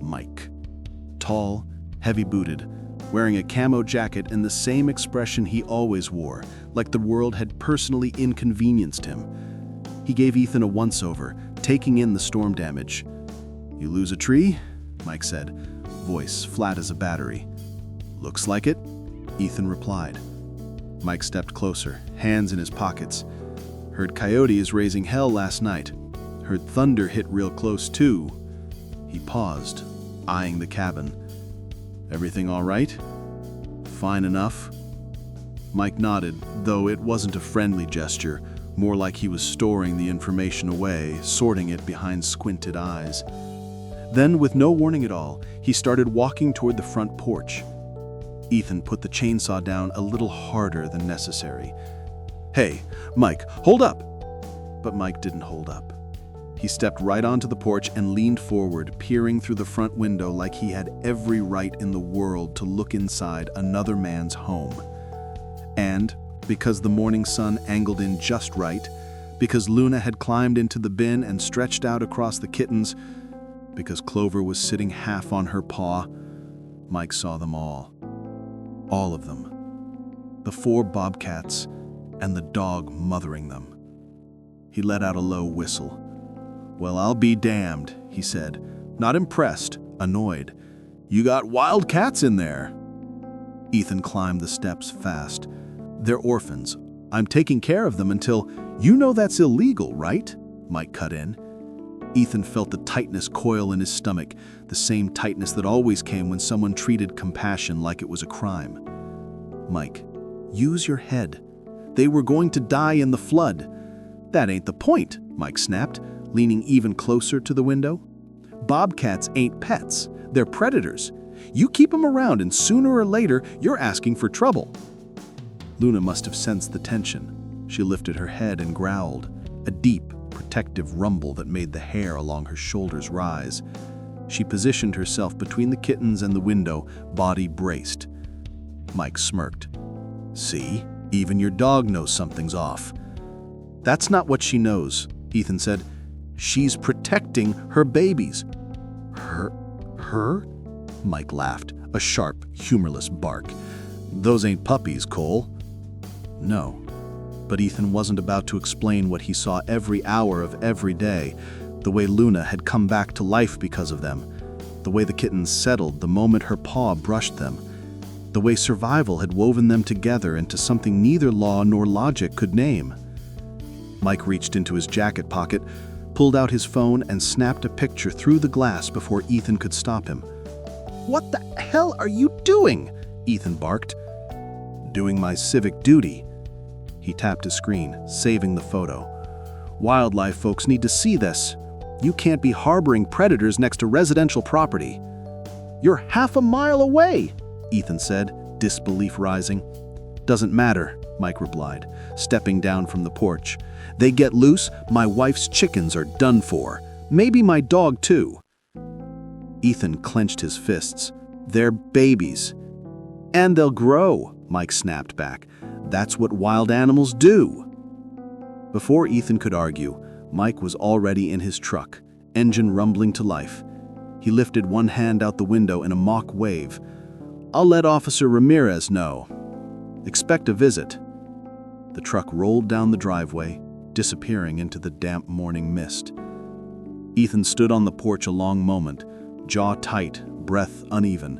Mike. Tall, heavy-booted, wearing a camo jacket and the same expression he always wore, like the world had personally inconvenienced him. He gave Ethan a once-over, taking in the storm damage. "You lose a tree?" Mike said, voice flat as a battery. "Looks like it," Ethan replied. Mike stepped closer, hands in his pockets. "Heard coyotes raising hell last night. Heard thunder hit real close too." He paused, eyeing the cabin. "Everything all right?" "Fine enough." Mike nodded, though it wasn't a friendly gesture, more like he was storing the information away, sorting it behind squinted eyes. Then, with no warning at all, he started walking toward the front porch. Ethan put the chainsaw down a little harder than necessary. "Hey, Mike, hold up!" But Mike didn't hold up. He stepped right onto the porch and leaned forward, peering through the front window like he had every right in the world to look inside another man's home. And, because the morning sun angled in just right, because Luna had climbed into the bin and stretched out across the kittens, because Clover was sitting half on her paw, Mike saw them all. All of them. The 4 bobcats and the dog mothering them. He let out a low whistle. "Well, I'll be damned," he said, not impressed, annoyed. "You got wild cats in there." Ethan climbed the steps fast. "They're orphans. I'm taking care of them until—" "You know that's illegal, right?" Mike cut in. Ethan felt the tightness coil in his stomach, the same tightness that always came when someone treated compassion like it was a crime. "Mike, use your head. They were going to die in the flood." "That ain't the point," Mike snapped, leaning even closer to the window. "Bobcats ain't pets. They're predators. You keep them around and sooner or later you're asking for trouble." Luna must have sensed the tension. She lifted her head and growled, a deep, protective rumble that made the hair along her shoulders rise. She positioned herself between the kittens and the window, body braced. Mike smirked. "See, even your dog knows something's off." "That's not what she knows," Ethan said. "She's protecting her babies." Her? Mike laughed, a sharp, humorless bark. "Those ain't puppies, Cole." No. But Ethan wasn't about to explain what he saw every hour of every day, the way Luna had come back to life because of them, the way the kittens settled the moment her paw brushed them, the way survival had woven them together into something neither law nor logic could name. Mike reached into his jacket pocket, pulled out his phone, and snapped a picture through the glass before Ethan could stop him. "What the hell are you doing?" Ethan barked. "Doing my civic duty." He tapped his screen, saving the photo. "Wildlife folks need to see this. You can't be harboring predators next to residential property." "You're half a mile away," Ethan said, disbelief rising. "Doesn't matter," Mike replied, stepping down from the porch. "They get loose, my wife's chickens are done for. Maybe my dog too." Ethan clenched his fists. "They're babies." "And they'll grow," Mike snapped back. "That's what wild animals do." Before Ethan could argue, Mike was already in his truck, engine rumbling to life. He lifted one hand out the window in a mock wave. "I'll let Officer Ramirez know. Expect a visit." The truck rolled down the driveway, disappearing into the damp morning mist. Ethan stood on the porch a long moment, jaw tight, breath uneven.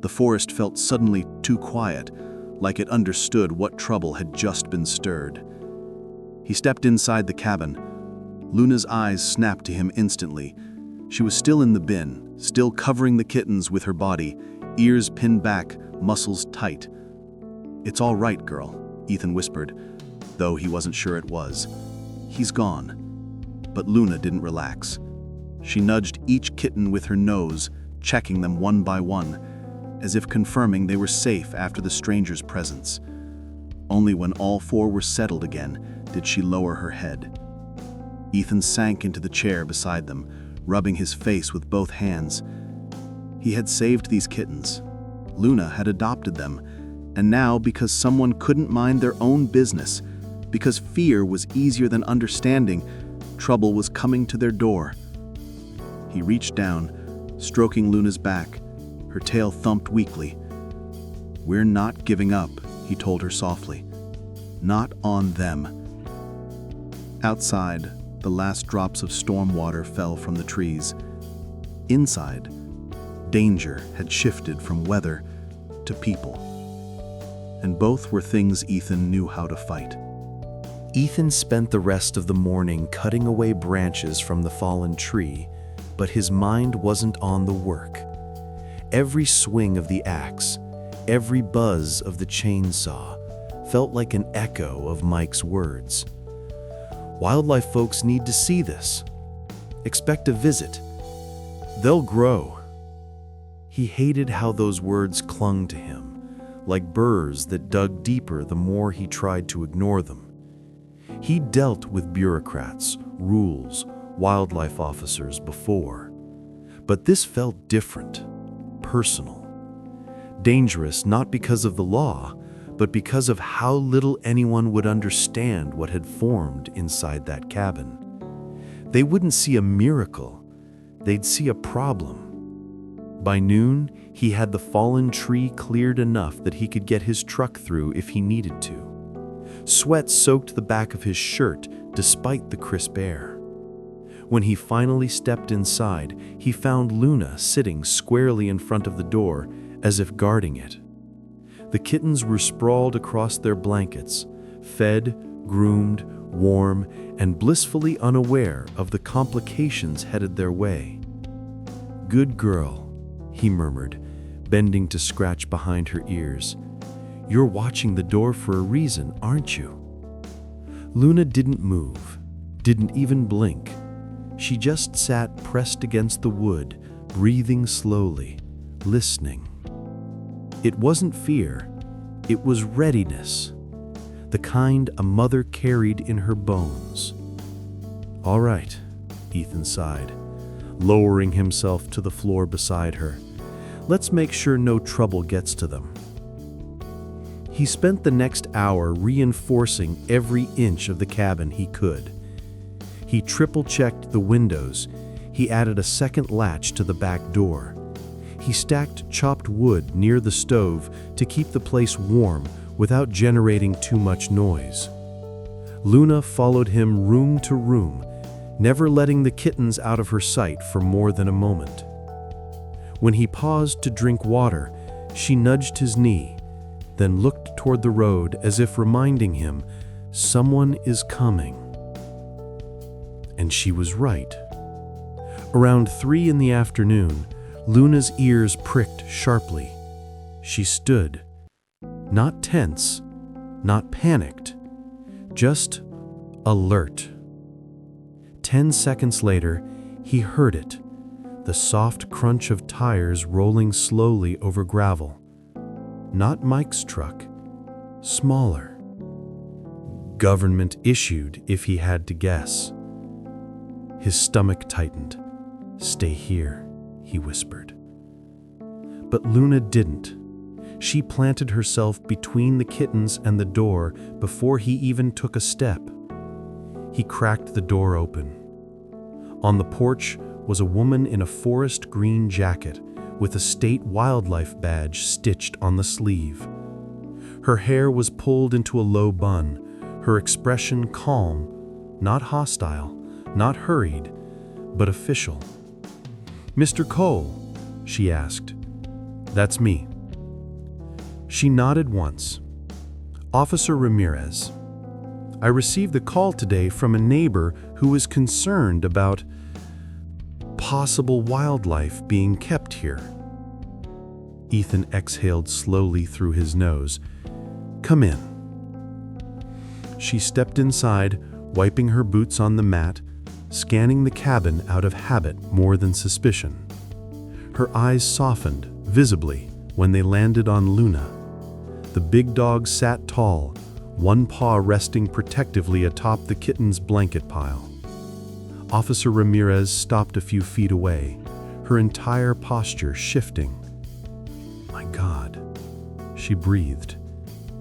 The forest felt suddenly too quiet, like it understood what trouble had just been stirred. He stepped inside the cabin. Luna's eyes snapped to him instantly. She was still in the bin, still covering the kittens with her body, ears pinned back, muscles tight. "It's all right, girl," Ethan whispered, though he wasn't sure it was. "He's gone." But Luna didn't relax. She nudged each kitten with her nose, checking them one by one, as if confirming they were safe after the stranger's presence. Only when all four were settled again did she lower her head. Ethan sank into the chair beside them, rubbing his face with both hands. He had saved these kittens. Luna had adopted them, and now, because someone couldn't mind their own business, because fear was easier than understanding, trouble was coming to their door. He reached down, stroking Luna's back. Her tail thumped weakly. "We're not giving up," he told her softly. "Not on them." Outside, the last drops of storm water fell from the trees. Inside, danger had shifted from weather to people. And both were things Ethan knew how to fight. Ethan spent the rest of the morning cutting away branches from the fallen tree, but his mind wasn't on the work. Every swing of the axe, every buzz of the chainsaw felt like an echo of Mike's words. "Wildlife folks need to see this. Expect a visit. They'll grow." He hated how those words clung to him, like burrs that dug deeper the more he tried to ignore them. He dealt with bureaucrats, rules, wildlife officers before, but this felt different, personal. Dangerous not because of the law, but because of how little anyone would understand what had formed inside that cabin. They wouldn't see a miracle, they'd see a problem. By noon, he had the fallen tree cleared enough that he could get his truck through if he needed to. Sweat soaked the back of his shirt despite the crisp air. When he finally stepped inside, he found Luna sitting squarely in front of the door, as if guarding it. The kittens were sprawled across their blankets, fed, groomed, warm, and blissfully unaware of the complications headed their way. "Good girl," he murmured, bending to scratch behind her ears. "You're watching the door for a reason, aren't you?" Luna didn't move, didn't even blink. She just sat pressed against the wood, breathing slowly, listening. It wasn't fear, it was readiness, the kind a mother carried in her bones. "All right," Ethan sighed, lowering himself to the floor beside her. "Let's make sure no trouble gets to them." He spent the next hour reinforcing every inch of the cabin he could. He triple-checked the windows. He added a second latch to the back door. He stacked chopped wood near the stove to keep the place warm without generating too much noise. Luna followed him room to room, never letting the kittens out of her sight for more than a moment. When he paused to drink water, she nudged his knee, then looked toward the road as if reminding him, someone is coming. And she was right. Around 3 in the afternoon, Luna's ears pricked sharply. She stood, not tense, not panicked, just alert. 10 seconds later, he heard it, the soft crunch of tires rolling slowly over gravel. Not Mike's truck, smaller. Government issued, if he had to guess. His stomach tightened. "Stay here," he whispered. But Luna didn't. She planted herself between the kittens and the door before he even took a step. He cracked the door open. On the porch was a woman in a forest green jacket with a state wildlife badge stitched on the sleeve. Her hair was pulled into a low bun, her expression calm, not hostile, not hurried, but official. "Mr. Cole?" she asked. "That's me." She nodded once. "Officer Ramirez. I received a call today from a neighbor who is concerned about possible wildlife being kept here." Ethan exhaled slowly through his nose. "Come in." She stepped inside, wiping her boots on the mat, scanning the cabin out of habit more than suspicion. Her eyes softened, visibly, when they landed on Luna. The big dog sat tall, one paw resting protectively atop the kitten's blanket pile. Officer Ramirez stopped a few feet away, her entire posture shifting. "My God," she breathed.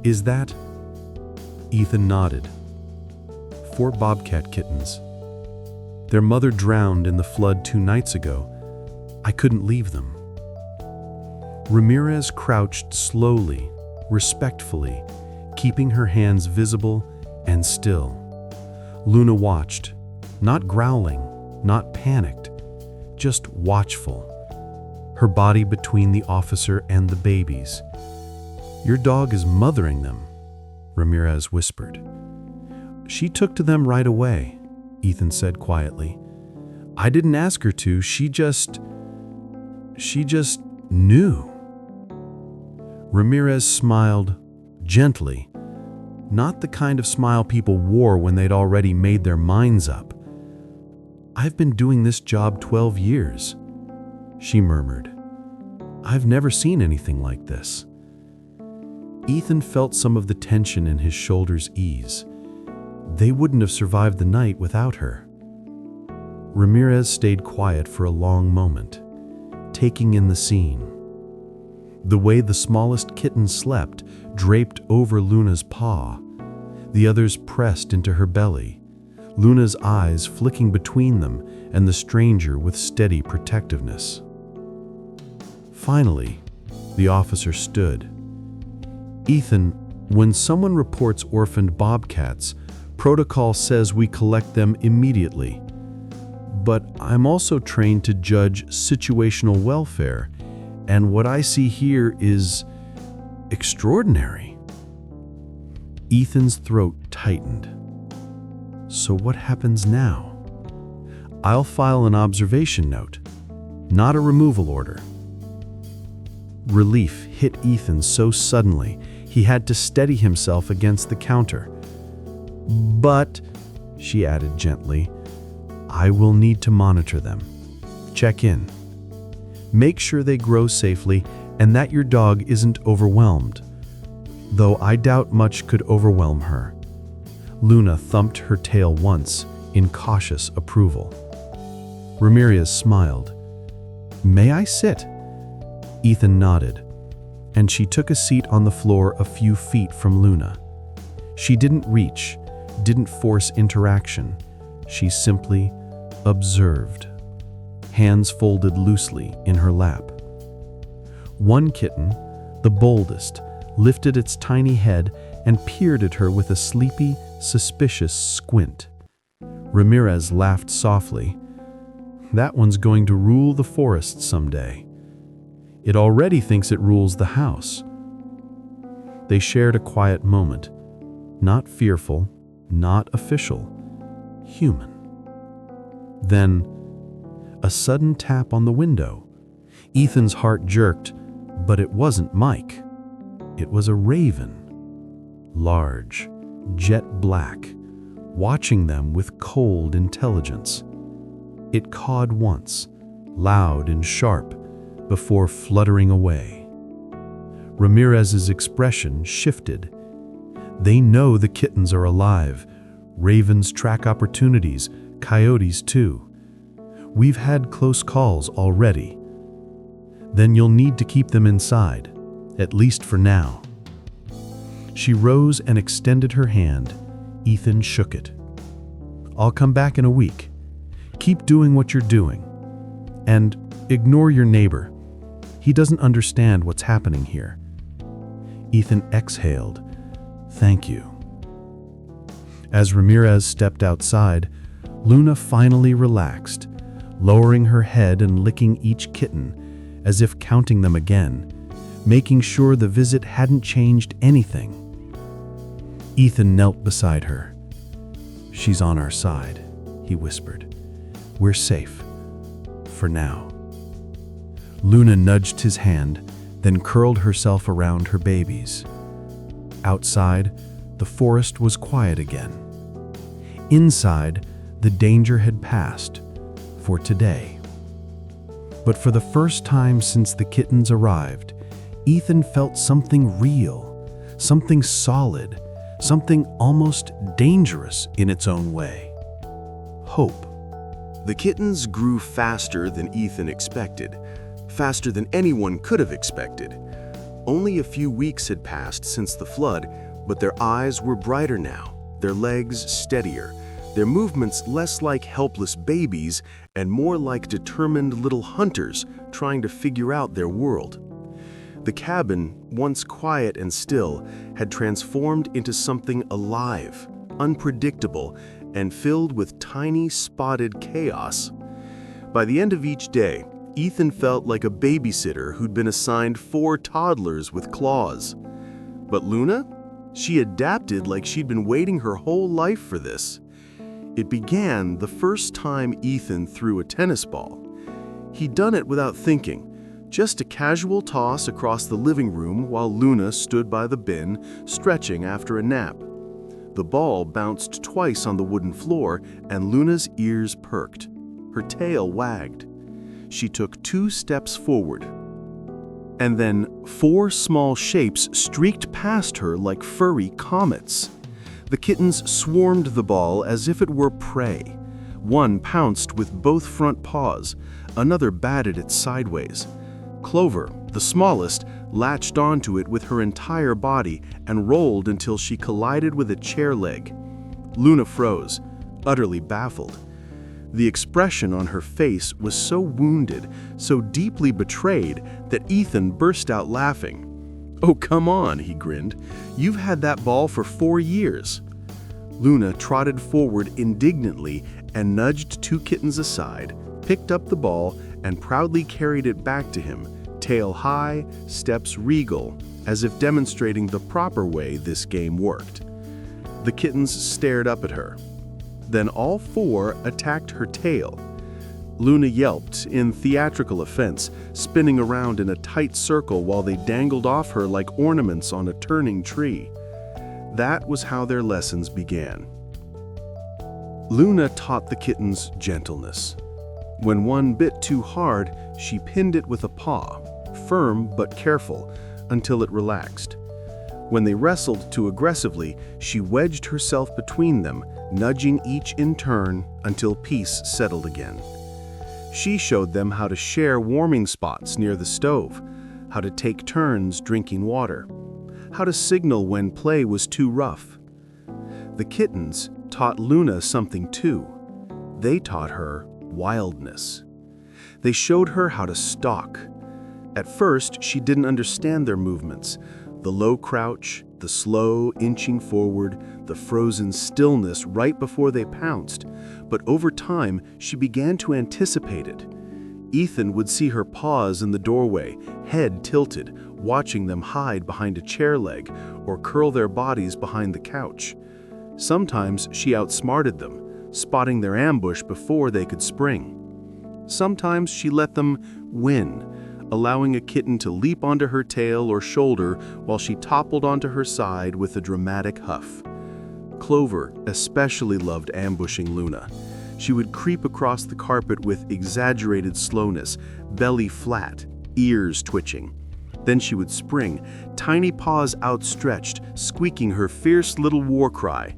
"Is that—" Ethan nodded. 4 bobcat kittens. Their mother drowned in the flood 2 nights ago. I couldn't leave them. Ramirez crouched slowly, respectfully, keeping her hands visible and still. Luna watched, not growling, not panicked, just watchful, her body between the officer and the babies. "Your dog is mothering them," Ramirez whispered. "She took to them right away," Ethan said quietly. "I didn't ask her to, she just knew." Ramirez smiled, gently, not the kind of smile people wore when they'd already made their minds up. "I've been doing this job 12 years, she murmured. "I've never seen anything like this." Ethan felt some of the tension in his shoulders ease. They wouldn't have survived the night without her. Ramirez stayed quiet for a long moment, taking in the scene. The way the smallest kitten slept, draped over Luna's paw. The others pressed into her belly, Luna's eyes flicking between them and the stranger with steady protectiveness. Finally, the officer stood. "Ethan, when someone reports orphaned bobcats, protocol says we collect them immediately. But I'm also trained to judge situational welfare, and what I see here is extraordinary." Ethan's throat tightened. "So what happens now?" "I'll file an observation note, not a removal order." Relief hit Ethan so suddenly, he had to steady himself against the counter. "But," she added gently, "I will need to monitor them. Check in. Make sure they grow safely and that your dog isn't overwhelmed. Though I doubt much could overwhelm her." Luna thumped her tail once in cautious approval. Ramirez smiled. "May I sit?" Ethan nodded, and she took a seat on the floor a few feet from Luna. She didn't reach, didn't force interaction. She simply observed, hands folded loosely in her lap. One kitten, the boldest, lifted its tiny head and peered at her with a sleepy, suspicious squint. Ramirez laughed softly. That one's going to rule the forest someday. It already thinks it rules the house. They shared a quiet moment, not fearful, not official, human. Then, a sudden tap on the window. Ethan's heart jerked, but it wasn't Mike. It was a raven, large, jet black, watching them with cold intelligence. It cawed once, loud and sharp, before fluttering away. Ramirez's expression shifted. They know the kittens are alive. Ravens track opportunities, coyotes too. We've had close calls already. Then you'll need to keep them inside, at least for now. She rose and extended her hand. Ethan shook it. I'll come back in a week. Keep doing what you're doing. And ignore your neighbor. He doesn't understand what's happening here. Ethan exhaled. Thank you. As Ramirez stepped outside, Luna finally relaxed, lowering her head and licking each kitten, as if counting them again, making sure the visit hadn't changed anything. Ethan knelt beside her. She's on our side, he whispered. We're safe. For now. Luna nudged his hand, then curled herself around her babies. Outside, the forest was quiet again. Inside, the danger had passed, for today. But for the first time since the kittens arrived, Ethan felt something real, something solid, something almost dangerous in its own way. Hope. The kittens grew faster than Ethan expected, faster than anyone could have expected. Only a few weeks had passed since the flood, but their eyes were brighter now, their legs steadier, their movements less like helpless babies and more like determined little hunters trying to figure out their world. The cabin, once quiet and still, had transformed into something alive, unpredictable, and filled with tiny, spotted chaos. By the end of each day, Ethan felt like a babysitter who'd been assigned 4 toddlers with claws. But Luna? She adapted like she'd been waiting her whole life for this. It began the first time Ethan threw a tennis ball. He'd done it without thinking, just a casual toss across the living room while Luna stood by the bin, stretching after a nap. The ball bounced twice on the wooden floor, and Luna's ears perked. Her tail wagged. She took 2 steps forward. And then 4 small shapes streaked past her like furry comets. The kittens swarmed the ball as if it were prey. One pounced with both front paws, another batted it sideways. Clover, the smallest, latched onto it with her entire body and rolled until she collided with a chair leg. Luna froze, utterly baffled. The expression on her face was so wounded, so deeply betrayed, that Ethan burst out laughing. "Oh, come on," he grinned. "You've had that ball for 4 years." Luna trotted forward indignantly and nudged 2 kittens aside, picked up the ball, and proudly carried it back to him, tail high, steps regal, as if demonstrating the proper way this game worked. The kittens stared up at her. Then all 4 attacked her tail. Luna yelped in theatrical offense, spinning around in a tight circle while they dangled off her like ornaments on a turning tree. That was how their lessons began. Luna taught the kittens gentleness. When one bit too hard, she pinned it with a paw, firm but careful, until it relaxed. When they wrestled too aggressively, she wedged herself between them, nudging each in turn until peace settled again. She showed them how to share warming spots near the stove, how to take turns drinking water, how to signal when play was too rough. The kittens taught Luna something too. They taught her wildness. They showed her how to stalk. At first, she didn't understand their movements. The low crouch, the slow inching forward, the frozen stillness right before they pounced. But over time, she began to anticipate it. Ethan would see her pause in the doorway, head tilted, watching them hide behind a chair leg or curl their bodies behind the couch. Sometimes she outsmarted them, spotting their ambush before they could spring. Sometimes she let them win, allowing a kitten to leap onto her tail or shoulder while she toppled onto her side with a dramatic huff. Clover especially loved ambushing Luna. She would creep across the carpet with exaggerated slowness, belly flat, ears twitching. Then she would spring, tiny paws outstretched, squeaking her fierce little war cry.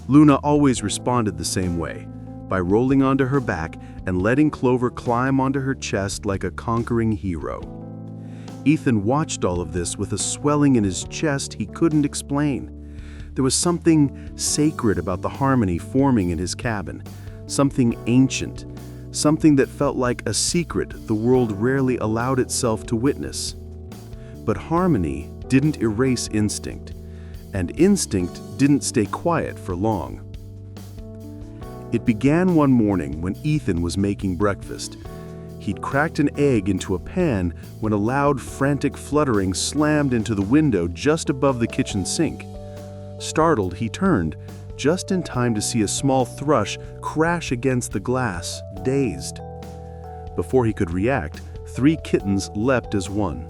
Luna always responded the same way, by rolling onto her back and letting Clover climb onto her chest like a conquering hero. Ethan watched all of this with a swelling in his chest he couldn't explain. There was something sacred about the harmony forming in his cabin, something ancient, something that felt like a secret the world rarely allowed itself to witness. But harmony didn't erase instinct, and instinct didn't stay quiet for long. It began one morning when Ethan was making breakfast. He'd cracked an egg into a pan when a loud, frantic fluttering slammed into the window just above the kitchen sink. Startled, he turned, just in time to see a small thrush crash against the glass, dazed. Before he could react, 3 kittens leapt as one.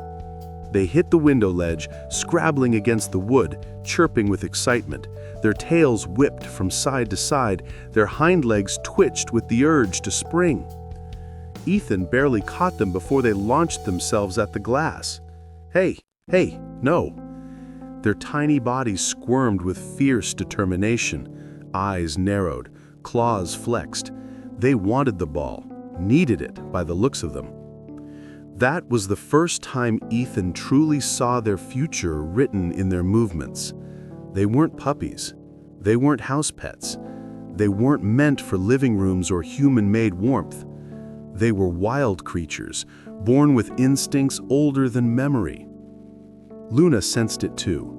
They hit the window ledge, scrabbling against the wood, chirping with excitement. Their tails whipped from side to side, their hind legs twitched with the urge to spring. Ethan barely caught them before they launched themselves at the glass. Hey, no. Their tiny bodies squirmed with fierce determination, eyes narrowed, claws flexed. They wanted the ball, needed it by the looks of them. That was the first time Ethan truly saw their future written in their movements. They weren't puppies. They weren't house pets. They weren't meant for living rooms or human-made warmth. They were wild creatures, born with instincts older than memory. Luna sensed it too.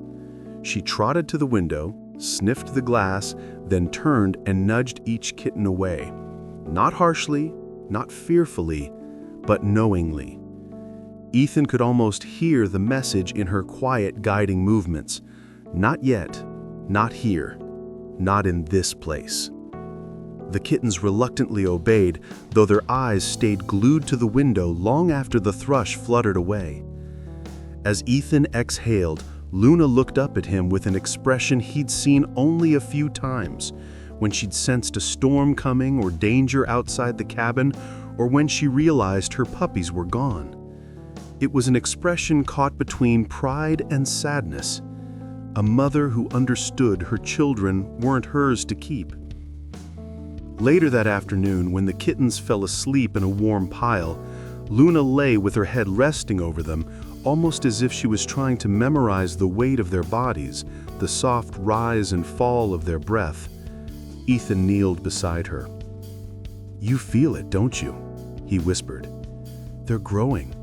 She trotted to the window, sniffed the glass, then turned and nudged each kitten away. Not harshly, not fearfully, but knowingly. Ethan could almost hear the message in her quiet, guiding movements. Not yet, not here, not in this place. The kittens reluctantly obeyed, though their eyes stayed glued to the window long after the thrush fluttered away. As Ethan exhaled, Luna looked up at him with an expression he'd seen only a few times, when she'd sensed a storm coming or danger outside the cabin, or when she realized her puppies were gone. It was an expression caught between pride and sadness, a mother who understood her children weren't hers to keep. Later that afternoon, when the kittens fell asleep in a warm pile, Luna lay with her head resting over them, almost as if she was trying to memorize the weight of their bodies, the soft rise and fall of their breath. Ethan kneeled beside her. "You feel it, don't you?" he whispered. "They're growing."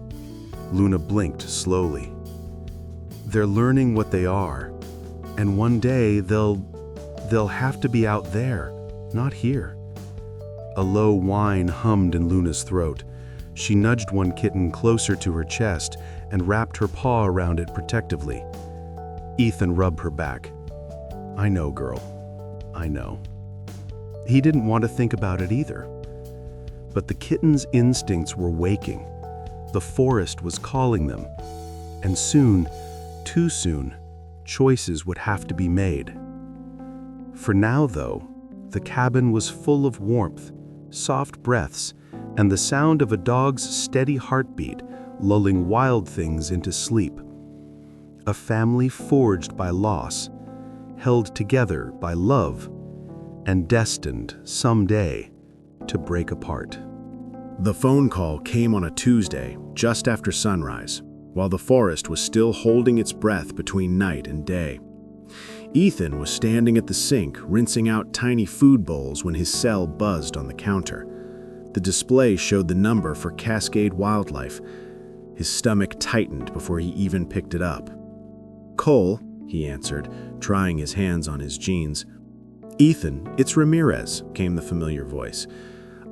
Luna blinked slowly. "They're learning what they are, and one day they'll have to be out there, not here." A low whine hummed in Luna's throat. She nudged one kitten closer to her chest and wrapped her paw around it protectively. Ethan rubbed her back. "I know, girl. I know." He didn't want to think about it either. But the kittens' instincts were waking. The forest was calling them. And soon, too soon, choices would have to be made. For now, though, the cabin was full of warmth, soft breaths, and the sound of a dog's steady heartbeat lulling wild things into sleep. A family forged by loss, held together by love, and destined someday to break apart. The phone call came on a Tuesday, just after sunrise, while the forest was still holding its breath between night and day. Ethan was standing at the sink, rinsing out tiny food bowls when his cell buzzed on the counter. The display showed the number for Cascade Wildlife. His stomach tightened before he even picked it up. "Cole," he answered, trying his hands on his jeans. "Ethan, it's Ramirez," came the familiar voice.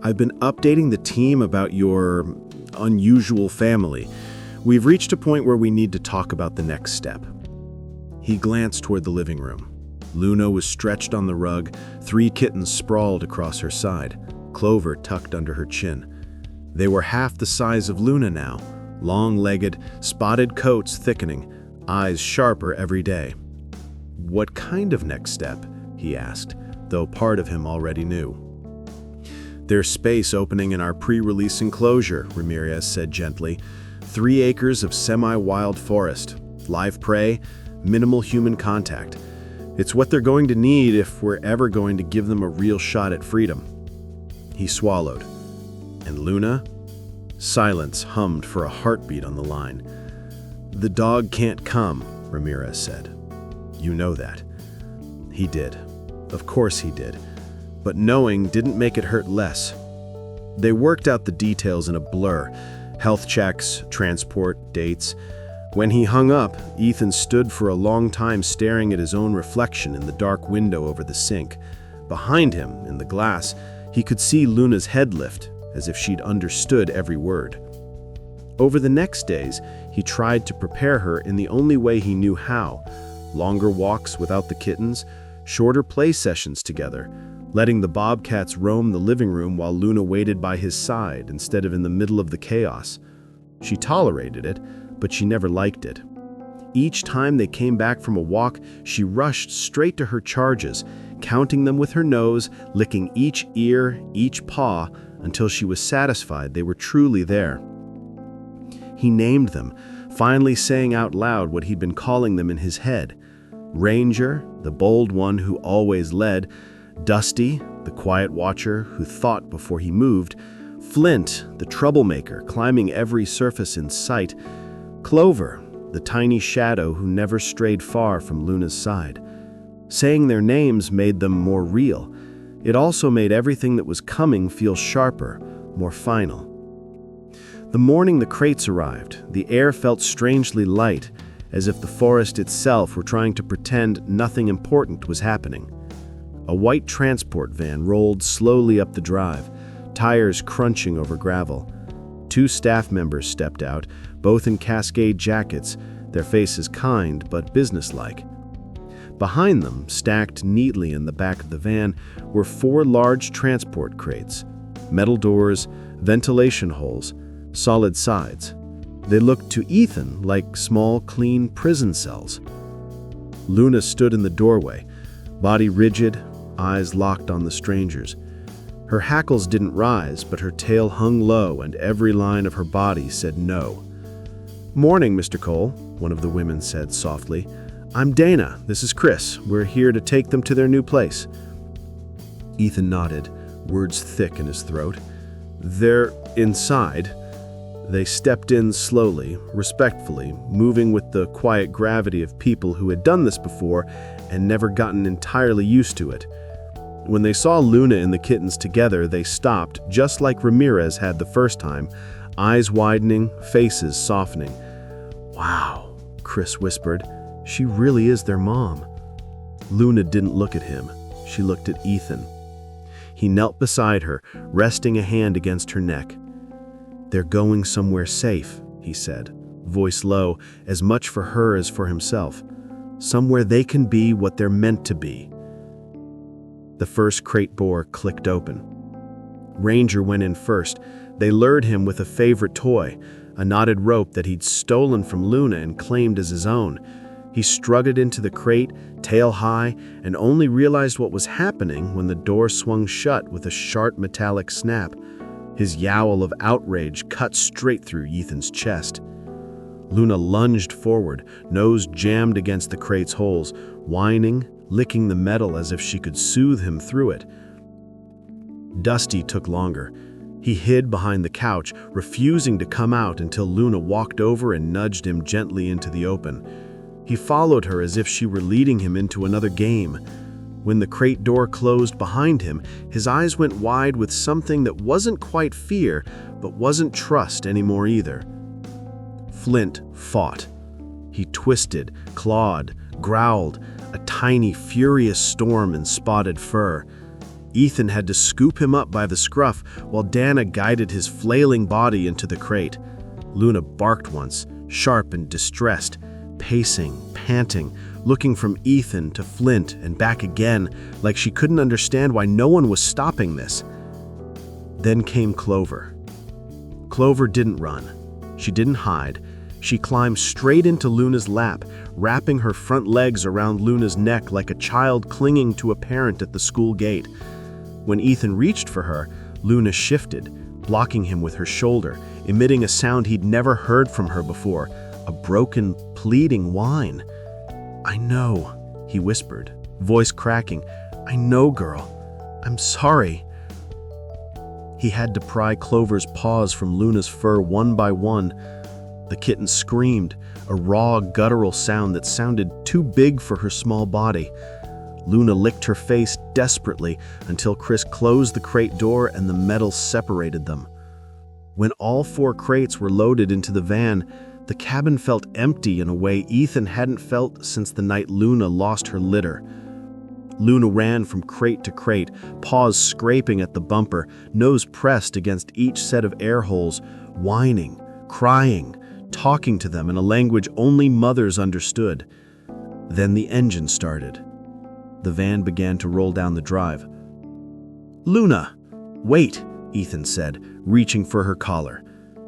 "I've been updating the team about your unusual family. We've reached a point where we need to talk about the next step." He glanced toward the living room. Luna was stretched on the rug, 3 kittens sprawled across her side, Clover tucked under her chin. They were half the size of Luna now, long-legged, spotted coats thickening, eyes sharper every day. "What kind of next step?" he asked, though part of him already knew. "There's space opening in our pre-release enclosure," Ramirez said gently. 3 acres of semi-wild forest, live prey, minimal human contact. It's what they're going to need if we're ever going to give them a real shot at freedom." He swallowed. "And Luna?" Silence hummed for a heartbeat on the line. "The dog can't come," Ramirez said. "You know that." He did. Of course he did. But knowing didn't make it hurt less. They worked out the details in a blur. Health checks, transport, dates. When he hung up, Ethan stood for a long time staring at his own reflection in the dark window over the sink. Behind him, in the glass, he could see Luna's head lift, as if she'd understood every word. Over the next days, he tried to prepare her in the only way he knew how. Longer walks without the kittens, shorter play sessions together, letting the Bobcats roam the living room while Luna waited by his side instead of in the middle of the chaos. She tolerated it, but she never liked it. Each time they came back from a walk, she rushed straight to her charges, counting them with her nose, licking each ear, each paw, until she was satisfied they were truly there. He named them, finally saying out loud what he'd been calling them in his head. Ranger, the bold one who always led, Dusty, the quiet watcher who thought before he moved, Flint, the troublemaker climbing every surface in sight, Clover, the tiny shadow who never strayed far from Luna's side. Saying their names made them more real. It also made everything that was coming feel sharper, more final. The morning the crates arrived, the air felt strangely light, as if the forest itself were trying to pretend nothing important was happening. A white transport van rolled slowly up the drive, tires crunching over gravel. 2 staff members stepped out, both in Cascade jackets, their faces kind but businesslike. Behind them, stacked neatly in the back of the van, were 4 large transport crates. Metal doors, ventilation holes, solid sides. They looked to Ethan like small, clean prison cells. Luna stood in the doorway, body rigid, eyes locked on the strangers. Her hackles didn't rise, but her tail hung low and every line of her body said no. "Morning, Mr. Cole," one of the women said softly. "I'm Dana. This is Chris. We're here to take them to their new place." Ethan nodded, words thick in his throat. "They're inside." They stepped in slowly, respectfully, moving with the quiet gravity of people who had done this before and never gotten entirely used to it. When they saw Luna and the kittens together, they stopped, just like Ramirez had the first time, eyes widening, faces softening. "Wow," Chris whispered. "She really is their mom." Luna didn't look at him. She looked at Ethan. He knelt beside her, resting a hand against her neck. "They're going somewhere safe," he said, voice low, as much for her as for himself. "Somewhere they can be what they're meant to be." The first crate door clicked open. Ranger went in first. They lured him with a favorite toy, a knotted rope that he'd stolen from Luna and claimed as his own. He strutted into the crate, tail high, and only realized what was happening when the door swung shut with a sharp metallic snap. His yowl of outrage cut straight through Ethan's chest. Luna lunged forward, nose jammed against the crate's holes, whining, licking the metal as if she could soothe him through it. Dusty took longer. He hid behind the couch, refusing to come out until Luna walked over and nudged him gently into the open. He followed her as if she were leading him into another game. When the crate door closed behind him, his eyes went wide with something that wasn't quite fear, but wasn't trust anymore either. Flint fought. He twisted, clawed, growled, a tiny, furious storm in spotted fur. Ethan had to scoop him up by the scruff while Dana guided his flailing body into the crate. Luna barked once, sharp and distressed, pacing, panting, looking from Ethan to Flint and back again, like she couldn't understand why no one was stopping this. Then came Clover. Clover didn't run. She didn't hide. She climbed straight into Luna's lap, wrapping her front legs around Luna's neck like a child clinging to a parent at the school gate. When Ethan reached for her, Luna shifted, blocking him with her shoulder, emitting a sound he'd never heard from her before, a broken, pleading whine. "I know," he whispered, voice cracking. "I know, girl. I'm sorry." He had to pry Clover's paws from Luna's fur one by one. The kitten screamed, a raw, guttural sound that sounded too big for her small body. Luna licked her face desperately until Chris closed the crate door and the metal separated them. When all 4 crates were loaded into the van, the cabin felt empty in a way Ethan hadn't felt since the night Luna lost her litter. Luna ran from crate to crate, paws scraping at the bumper, nose pressed against each set of air holes, whining, crying, talking to them in a language only mothers understood. Then the engine started. The van began to roll down the drive. "Luna, wait," Ethan said, reaching for her collar.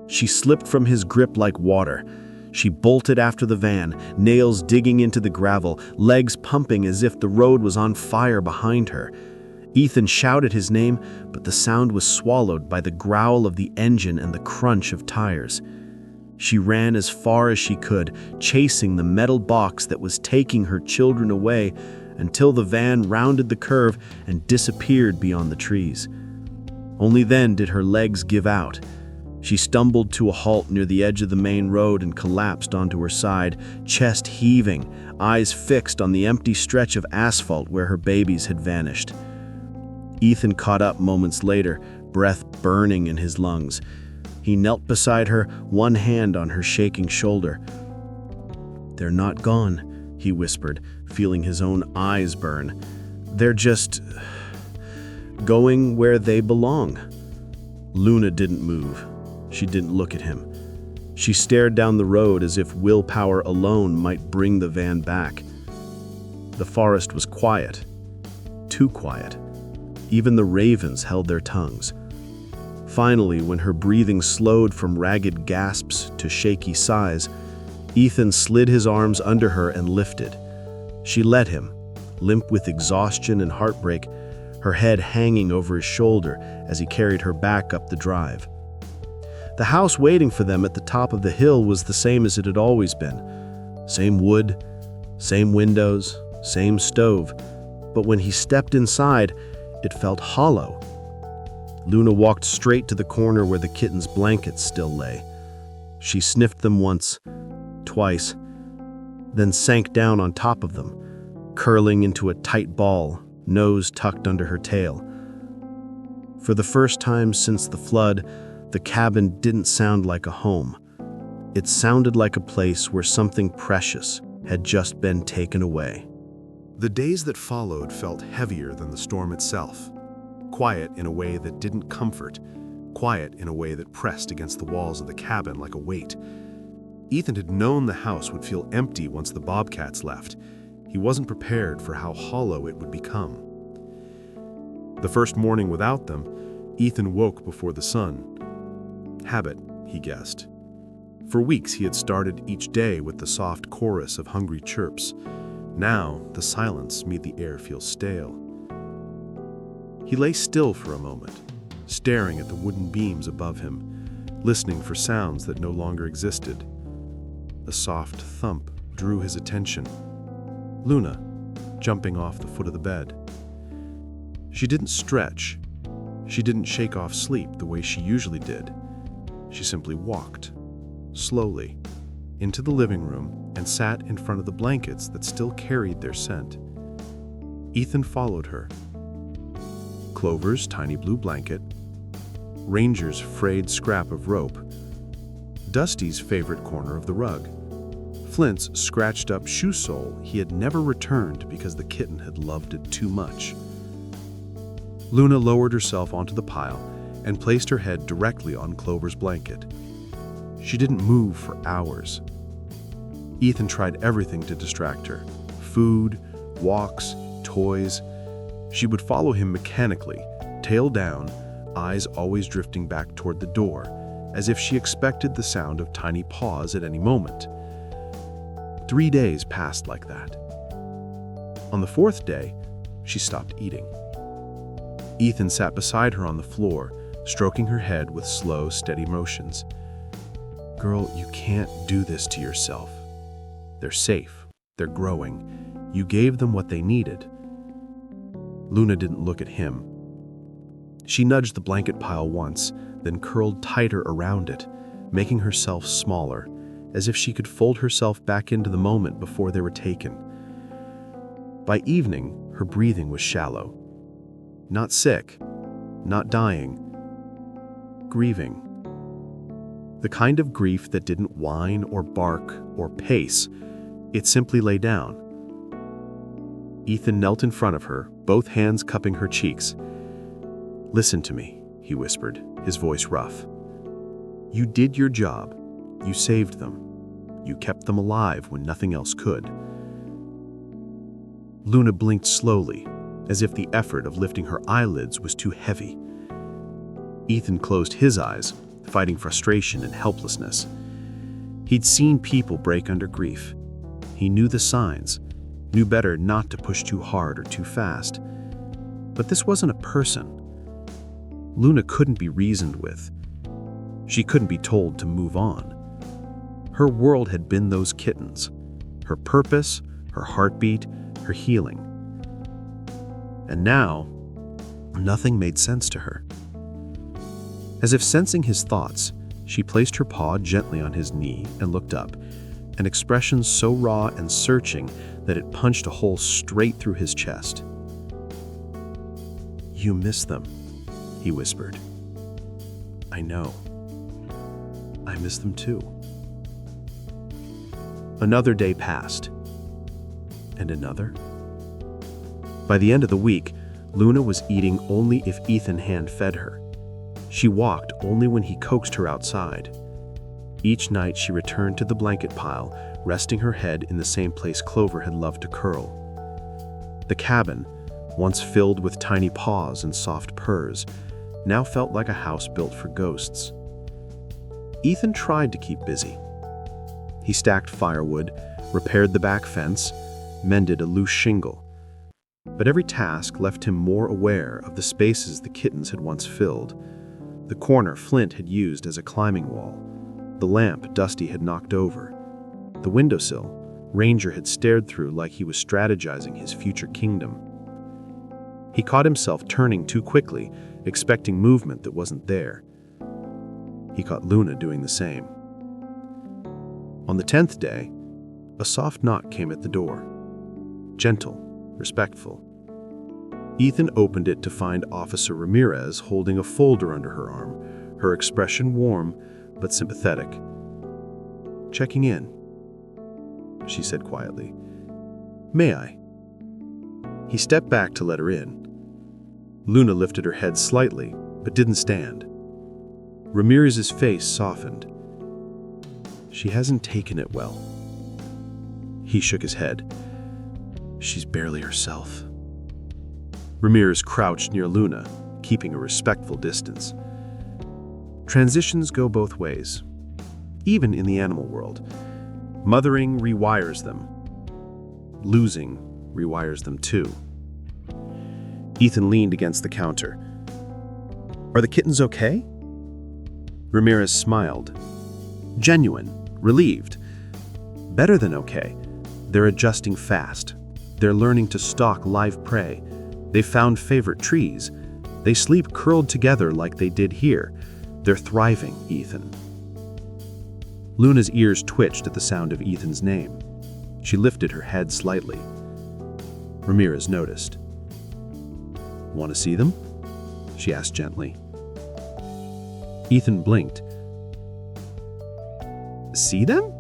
She slipped from his grip like water. She bolted after the van, nails digging into the gravel, legs pumping as if the road was on fire behind her. Ethan shouted his name, but the sound was swallowed by the growl of the engine and the crunch of tires. She ran as far as she could, chasing the metal box that was taking her children away until the van rounded the curve and disappeared beyond the trees. Only then did her legs give out. She stumbled to a halt near the edge of the main road and collapsed onto her side, chest heaving, eyes fixed on the empty stretch of asphalt where her babies had vanished. Ethan caught up moments later, breath burning in his lungs. He knelt beside her, one hand on her shaking shoulder. "They're not gone," he whispered, feeling his own eyes burn. "They're just going where they belong." Luna didn't move. She didn't look at him. She stared down the road as if willpower alone might bring the van back. The forest was quiet. Too quiet. Even the ravens held their tongues. Finally, when her breathing slowed from ragged gasps to shaky sighs, Ethan slid his arms under her and lifted. She let him, limp with exhaustion and heartbreak, her head hanging over his shoulder as he carried her back up the drive. The house waiting for them at the top of the hill was the same as it had always been. Same wood, same windows, same stove. But when he stepped inside, it felt hollow. Luna walked straight to the corner where the kittens' blankets still lay. She sniffed them once, twice, then sank down on top of them, curling into a tight ball, nose tucked under her tail. For the first time since the flood, the cabin didn't sound like a home. It sounded like a place where something precious had just been taken away. The days that followed felt heavier than the storm itself. Quiet in a way that didn't comfort. Quiet in a way that pressed against the walls of the cabin like a weight. Ethan had known the house would feel empty once the Bobcats left. He wasn't prepared for how hollow it would become. The first morning without them, Ethan woke before the sun. Habit, he guessed. For weeks he had started each day with the soft chorus of hungry chirps. Now the silence made the air feel stale. He lay still for a moment, staring at the wooden beams above him, listening for sounds that no longer existed. A soft thump drew his attention. Luna, jumping off the foot of the bed. She didn't stretch. She didn't shake off sleep the way she usually did. She simply walked, slowly, into the living room and sat in front of the blankets that still carried their scent. Ethan followed her. Clover's tiny blue blanket, Ranger's frayed scrap of rope, Dusty's favorite corner of the rug. Flint's scratched-up shoe sole he had never returned because the kitten had loved it too much. Luna lowered herself onto the pile and placed her head directly on Clover's blanket. She didn't move for hours. Ethan tried everything to distract her: food, walks, toys. She would follow him mechanically, tail down, eyes always drifting back toward the door, as if she expected the sound of tiny paws at any moment. 3 days passed like that. On the 4th day, she stopped eating. Ethan sat beside her on the floor, stroking her head with slow, steady motions. "Girl, you can't do this to yourself. They're safe. They're growing. You gave them what they needed." Luna didn't look at him. She nudged the blanket pile once, then curled tighter around it, making herself smaller, as if she could fold herself back into the moment before they were taken. By evening, her breathing was shallow. Not sick, not dying, grieving. The kind of grief that didn't whine or bark or pace. It simply lay down. Ethan knelt in front of her, both hands cupping her cheeks. "Listen to me," he whispered, his voice rough. "You did your job. You saved them. You kept them alive when nothing else could." Luna blinked slowly, as if the effort of lifting her eyelids was too heavy. Ethan closed his eyes, fighting frustration and helplessness. He'd seen people break under grief. He knew the signs, knew better not to push too hard or too fast. But this wasn't a person. Luna couldn't be reasoned with. She couldn't be told to move on. Her world had been those kittens, her purpose, her heartbeat, her healing. And now, nothing made sense to her. As if sensing his thoughts, she placed her paw gently on his knee and looked up, an expression so raw and searching that it punched a hole straight through his chest. "You miss them," he whispered. "I know. I miss them too." Another day passed. And another. By the end of the week, Luna was eating only if Ethan hand-fed her. She walked only when he coaxed her outside. Each night she returned to the blanket pile, resting her head in the same place Clover had loved to curl. The cabin, once filled with tiny paws and soft purrs, now felt like a house built for ghosts. Ethan tried to keep busy. He stacked firewood, repaired the back fence, mended a loose shingle. But every task left him more aware of the spaces the kittens had once filled. The corner Flint had used as a climbing wall. The lamp Dusty had knocked over. The windowsill Ranger had stared through like he was strategizing his future kingdom. He caught himself turning too quickly, expecting movement that wasn't there. He caught Luna doing the same. On the 10th day, a soft knock came at the door. Gentle, respectful. Ethan opened it to find Officer Ramirez holding a folder under her arm, her expression warm but sympathetic. "Checking in," she said quietly. "May I?" He stepped back to let her in. Luna lifted her head slightly, but didn't stand. Ramirez's face softened. "She hasn't taken it well." He shook his head. "She's barely herself." Ramirez crouched near Luna, keeping a respectful distance. Transitions go both ways, even in the animal world. Mothering rewires them. Losing rewires them too. Ethan leaned against the counter. "Are the kittens okay?" Ramirez smiled. Genuine, relieved. "Better than okay. They're adjusting fast. They're learning to stalk live prey. They found favorite trees. They sleep curled together like they did here. They're thriving, Ethan." Luna's ears twitched at the sound of Ethan's name. She lifted her head slightly. Ramirez noticed. "Want to see them?" she asked gently. Ethan blinked. See them?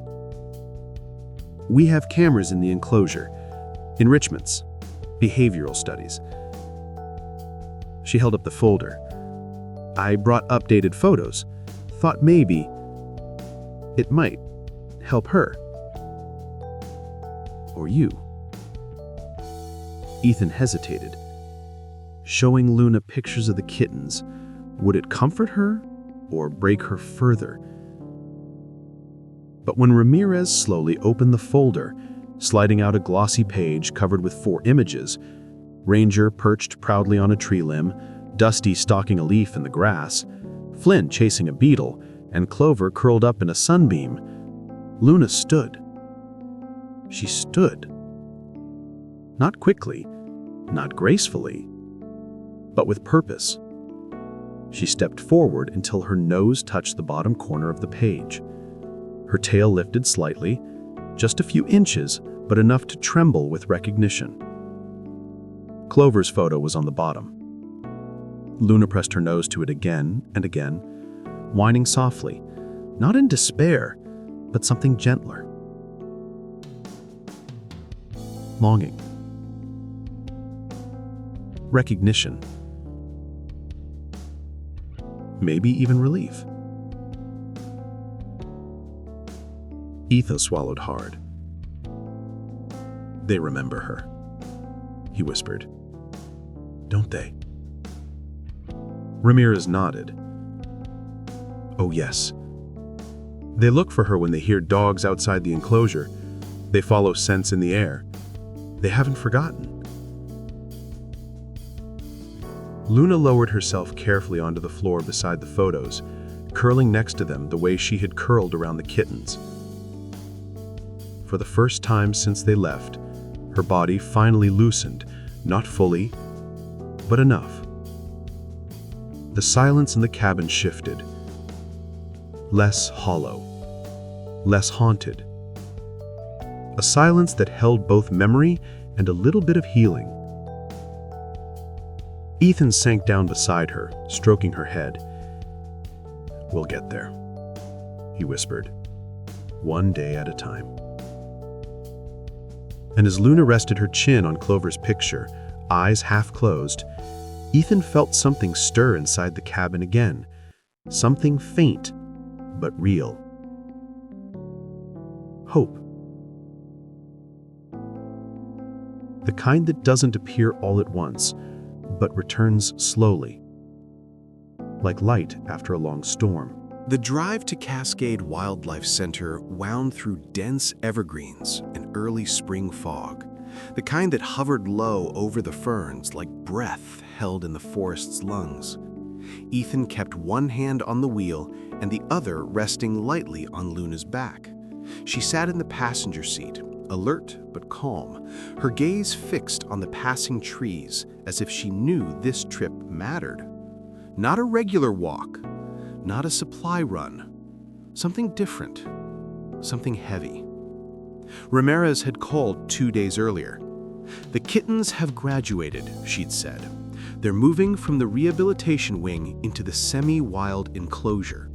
We have cameras in the enclosure. Enrichments. Behavioral studies. She held up the folder. I brought updated photos. Thought maybe it might help her. Or you. Ethan hesitated. Showing Luna pictures of the kittens, would it comfort her or break her further? But when Ramirez slowly opened the folder, sliding out a glossy page covered with 4 images, Ranger perched proudly on a tree limb, Dusty stalking a leaf in the grass, Flynn chasing a beetle, and Clover curled up in a sunbeam, Luna stood. She stood. Not quickly, not gracefully, but with purpose. She stepped forward until her nose touched the bottom corner of the page. Her tail lifted slightly, just a few inches, but enough to tremble with recognition. Clover's photo was on the bottom. Luna pressed her nose to it again and again, whining softly, not in despair, but something gentler. Longing. Recognition. Maybe even relief. Ethan swallowed hard. They remember her, he whispered. Don't they? Ramirez nodded. Oh yes. They look for her when they hear dogs outside the enclosure. They follow scents in the air. They haven't forgotten. Luna lowered herself carefully onto the floor beside the photos, curling next to them the way she had curled around the kittens. For the first time since they left, her body finally loosened, not fully, but enough. The silence in the cabin shifted. Less hollow, less haunted. A silence that held both memory and a little bit of healing. Ethan sank down beside her, stroking her head. We'll get there, he whispered, one day at a time. And as Luna rested her chin on Clover's picture, eyes half closed, Ethan felt something stir inside the cabin again. Something faint, but real. Hope. The kind that doesn't appear all at once, but returns slowly, like light after a long storm. The drive to Cascade Wildlife Center wound through dense evergreens and early spring fog, the kind that hovered low over the ferns like breath held in the forest's lungs. Ethan kept one hand on the wheel and the other resting lightly on Luna's back. She sat in the passenger seat, alert but calm, her gaze fixed on the passing trees as if she knew this trip mattered. Not a regular walk, not a supply run, something different, something heavy. Ramirez had called 2 days earlier. The kittens have graduated, she'd said. They're moving from the rehabilitation wing into the semi-wild enclosure.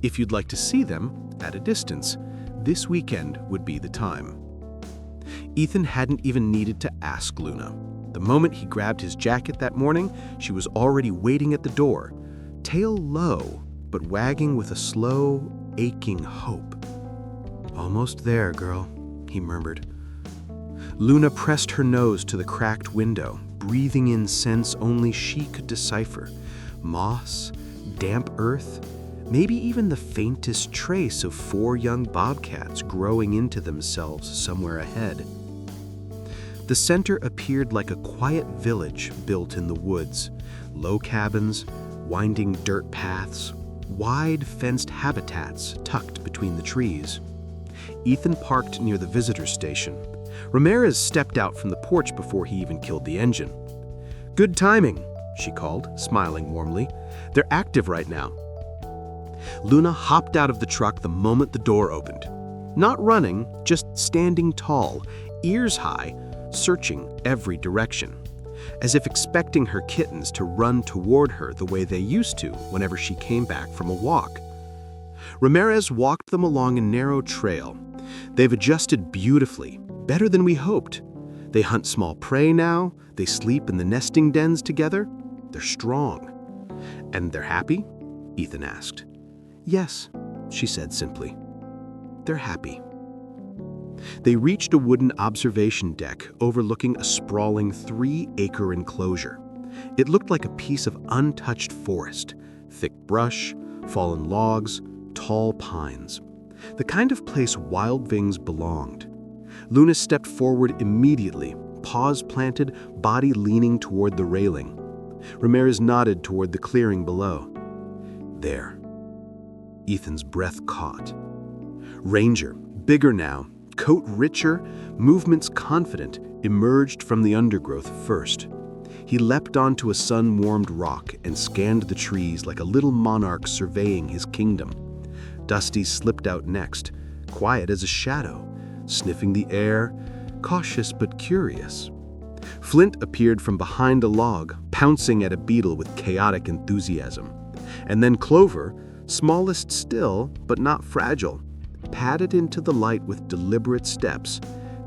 If you'd like to see them at a distance, this weekend would be the time. Ethan hadn't even needed to ask Luna. The moment he grabbed his jacket that morning, she was already waiting at the door, tail low, but wagging with a slow, aching hope. Almost there, girl, he murmured. Luna pressed her nose to the cracked window, breathing in scents only she could decipher. Moss, damp earth, maybe even the faintest trace of 4 young bobcats growing into themselves somewhere ahead. The center appeared like a quiet village built in the woods. Low cabins, winding dirt paths, wide fenced habitats tucked between the trees. Ethan parked near the visitor station. Ramirez stepped out from the porch before he even killed the engine. Good timing, she called, smiling warmly. They're active right now. Luna hopped out of the truck the moment the door opened. Not running, just standing tall, ears high, searching every direction, as if expecting her kittens to run toward her the way they used to whenever she came back from a walk. Ramirez walked them along a narrow trail. They've adjusted beautifully, better than we hoped. They hunt small prey now, they sleep in the nesting dens together. They're strong. And they're happy? Ethan asked. Yes, she said simply. They're happy. They reached a wooden observation deck overlooking a sprawling 3-acre enclosure. It looked like a piece of untouched forest, thick brush, fallen logs, tall pines. The kind of place wildlings belonged. Luna stepped forward immediately, paws planted, body leaning toward the railing. Ramirez nodded toward the clearing below. There. Ethan's breath caught. Ranger, bigger now, coat richer, movements confident, emerged from the undergrowth first. He leapt onto a sun-warmed rock and scanned the trees like a little monarch surveying his kingdom. Dusty slipped out next, quiet as a shadow, sniffing the air, cautious but curious. Flint appeared from behind a log, pouncing at a beetle with chaotic enthusiasm. And then Clover, smallest still, but not fragile, padded into the light with deliberate steps,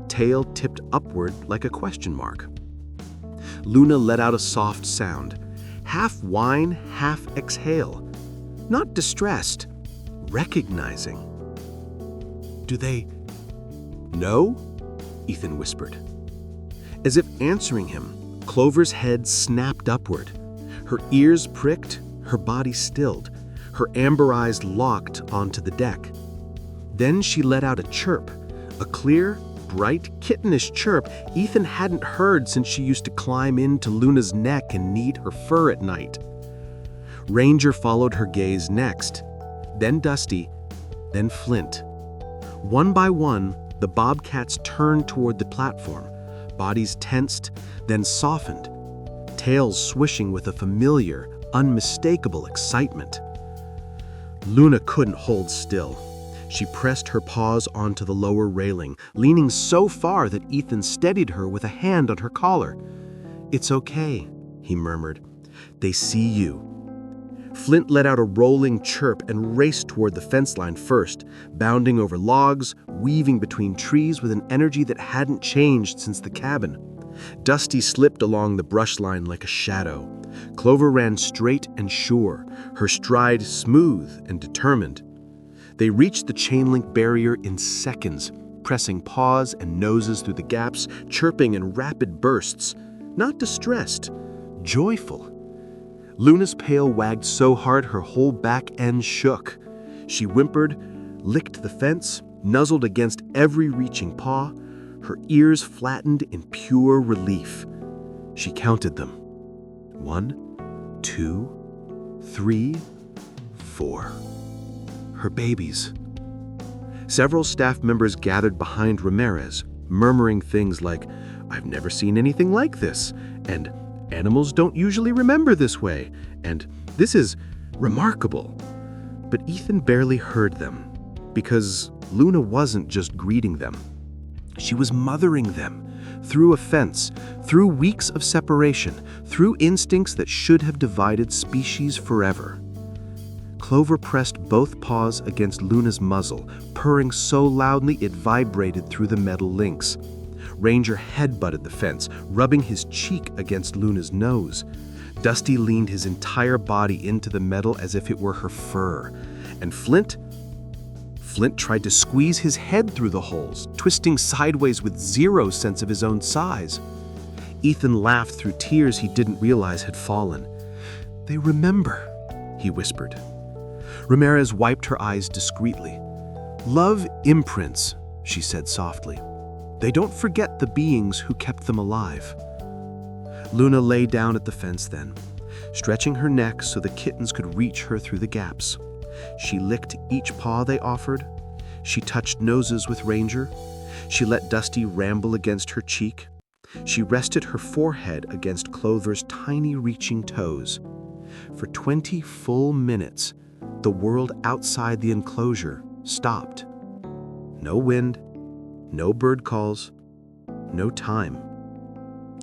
tail tipped upward like a question mark. Luna let out a soft sound, half whine, half exhale. Not distressed, recognizing. Do they know? Ethan whispered. As if answering him, Clover's head snapped upward. Her ears pricked, her body stilled, her amber eyes locked onto the deck. Then she let out a chirp, a clear, bright, kittenish chirp Ethan hadn't heard since she used to climb into Luna's neck and knead her fur at night. Ranger followed her gaze next, then Dusty, then Flint. One by one, the bobcats turned toward the platform, bodies tensed, then softened, tails swishing with a familiar, unmistakable excitement. Luna couldn't hold still. She pressed her paws onto the lower railing, leaning so far that Ethan steadied her with a hand on her collar. "It's okay," he murmured. "They see you." Flint let out a rolling chirp and raced toward the fence line first, bounding over logs, weaving between trees with an energy that hadn't changed since the cabin. Dusty slipped along the brush line like a shadow. Clover ran straight and sure, her stride smooth and determined. They reached the chain-link barrier in seconds, pressing paws and noses through the gaps, chirping in rapid bursts. Not distressed, joyful. Luna's pail wagged so hard her whole back end shook. She whimpered, licked the fence, nuzzled against every reaching paw, her ears flattened in pure relief. She counted them. 1, 2, 3, 4. Her babies. Several staff members gathered behind Ramirez, murmuring things like, "I've never seen anything like this," and "Animals don't usually remember this way," and "This is remarkable." But Ethan barely heard them, because Luna wasn't just greeting them. She was mothering them, through a fence, through weeks of separation, through instincts that should have divided species forever. Clover pressed both paws against Luna's muzzle, purring so loudly it vibrated through the metal links. Ranger headbutted the fence, rubbing his cheek against Luna's nose. Dusty leaned his entire body into the metal as if it were her fur. And Flint tried to squeeze his head through the holes, twisting sideways with zero sense of his own size. Ethan laughed through tears he didn't realize had fallen. "They remember," he whispered. Ramirez wiped her eyes discreetly. "Love imprints," she said softly. "They don't forget the beings who kept them alive." Luna lay down at the fence then, stretching her neck so the kittens could reach her through the gaps. She licked each paw they offered. She touched noses with Ranger. She let Dusty ramble against her cheek. She rested her forehead against Clover's tiny reaching toes. For 20 full minutes, the world outside the enclosure stopped. No wind, no bird calls, no time.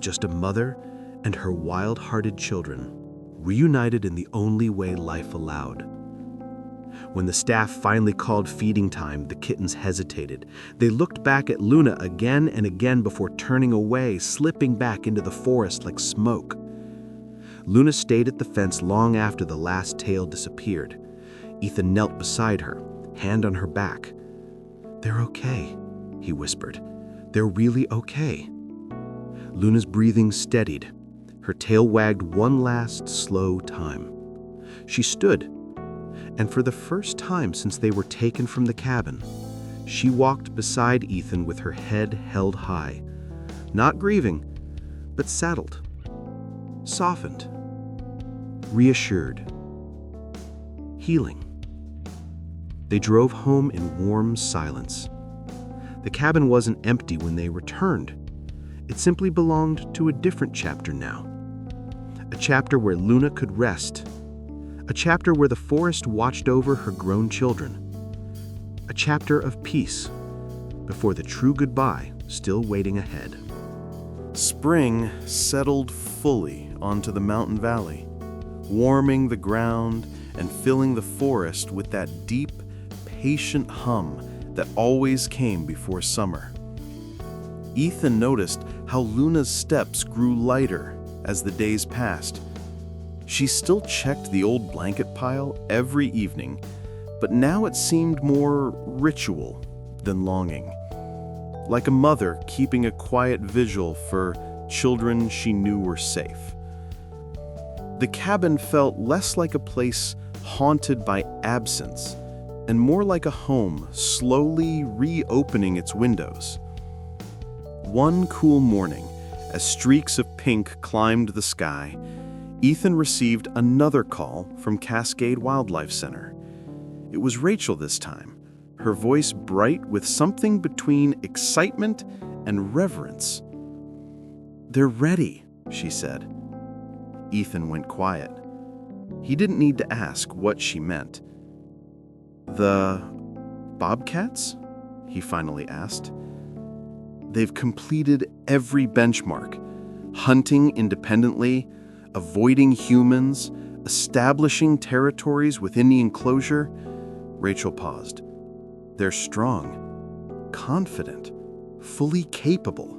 Just a mother and her wild-hearted children, reunited in the only way life allowed. When the staff finally called feeding time, the kittens hesitated. They looked back at Luna again and again before turning away, slipping back into the forest like smoke. Luna stayed at the fence long after the last tail disappeared. Ethan knelt beside her, hand on her back. "They're okay," he whispered. "They're really okay." Luna's breathing steadied. Her tail wagged one last slow time. She stood, and for the first time since they were taken from the cabin, she walked beside Ethan with her head held high, not grieving, but settled, softened, reassured, healing. They drove home in warm silence. The cabin wasn't empty when they returned. It simply belonged to a different chapter now. A chapter where Luna could rest. A chapter where the forest watched over her grown children. A chapter of peace before the true goodbye still waiting ahead. Spring settled fully onto the mountain valley, warming the ground and filling the forest with that deep, patient hum that always came before summer. Ethan noticed how Luna's steps grew lighter as the days passed. She still checked the old blanket pile every evening, but now it seemed more ritual than longing, like a mother keeping a quiet vigil for children she knew were safe. The cabin felt less like a place haunted by absence and more like a home slowly reopening its windows. One cool morning, as streaks of pink climbed the sky, Ethan received another call from Cascade Wildlife Center. It was Rachel this time, her voice bright with something between excitement and reverence. "They're ready," she said. Ethan went quiet. He didn't need to ask what she meant. "The Bobcats?" he finally asked. "They've completed every benchmark, hunting independently, avoiding humans, establishing territories within the enclosure." Rachel paused. "They're strong, confident, fully capable.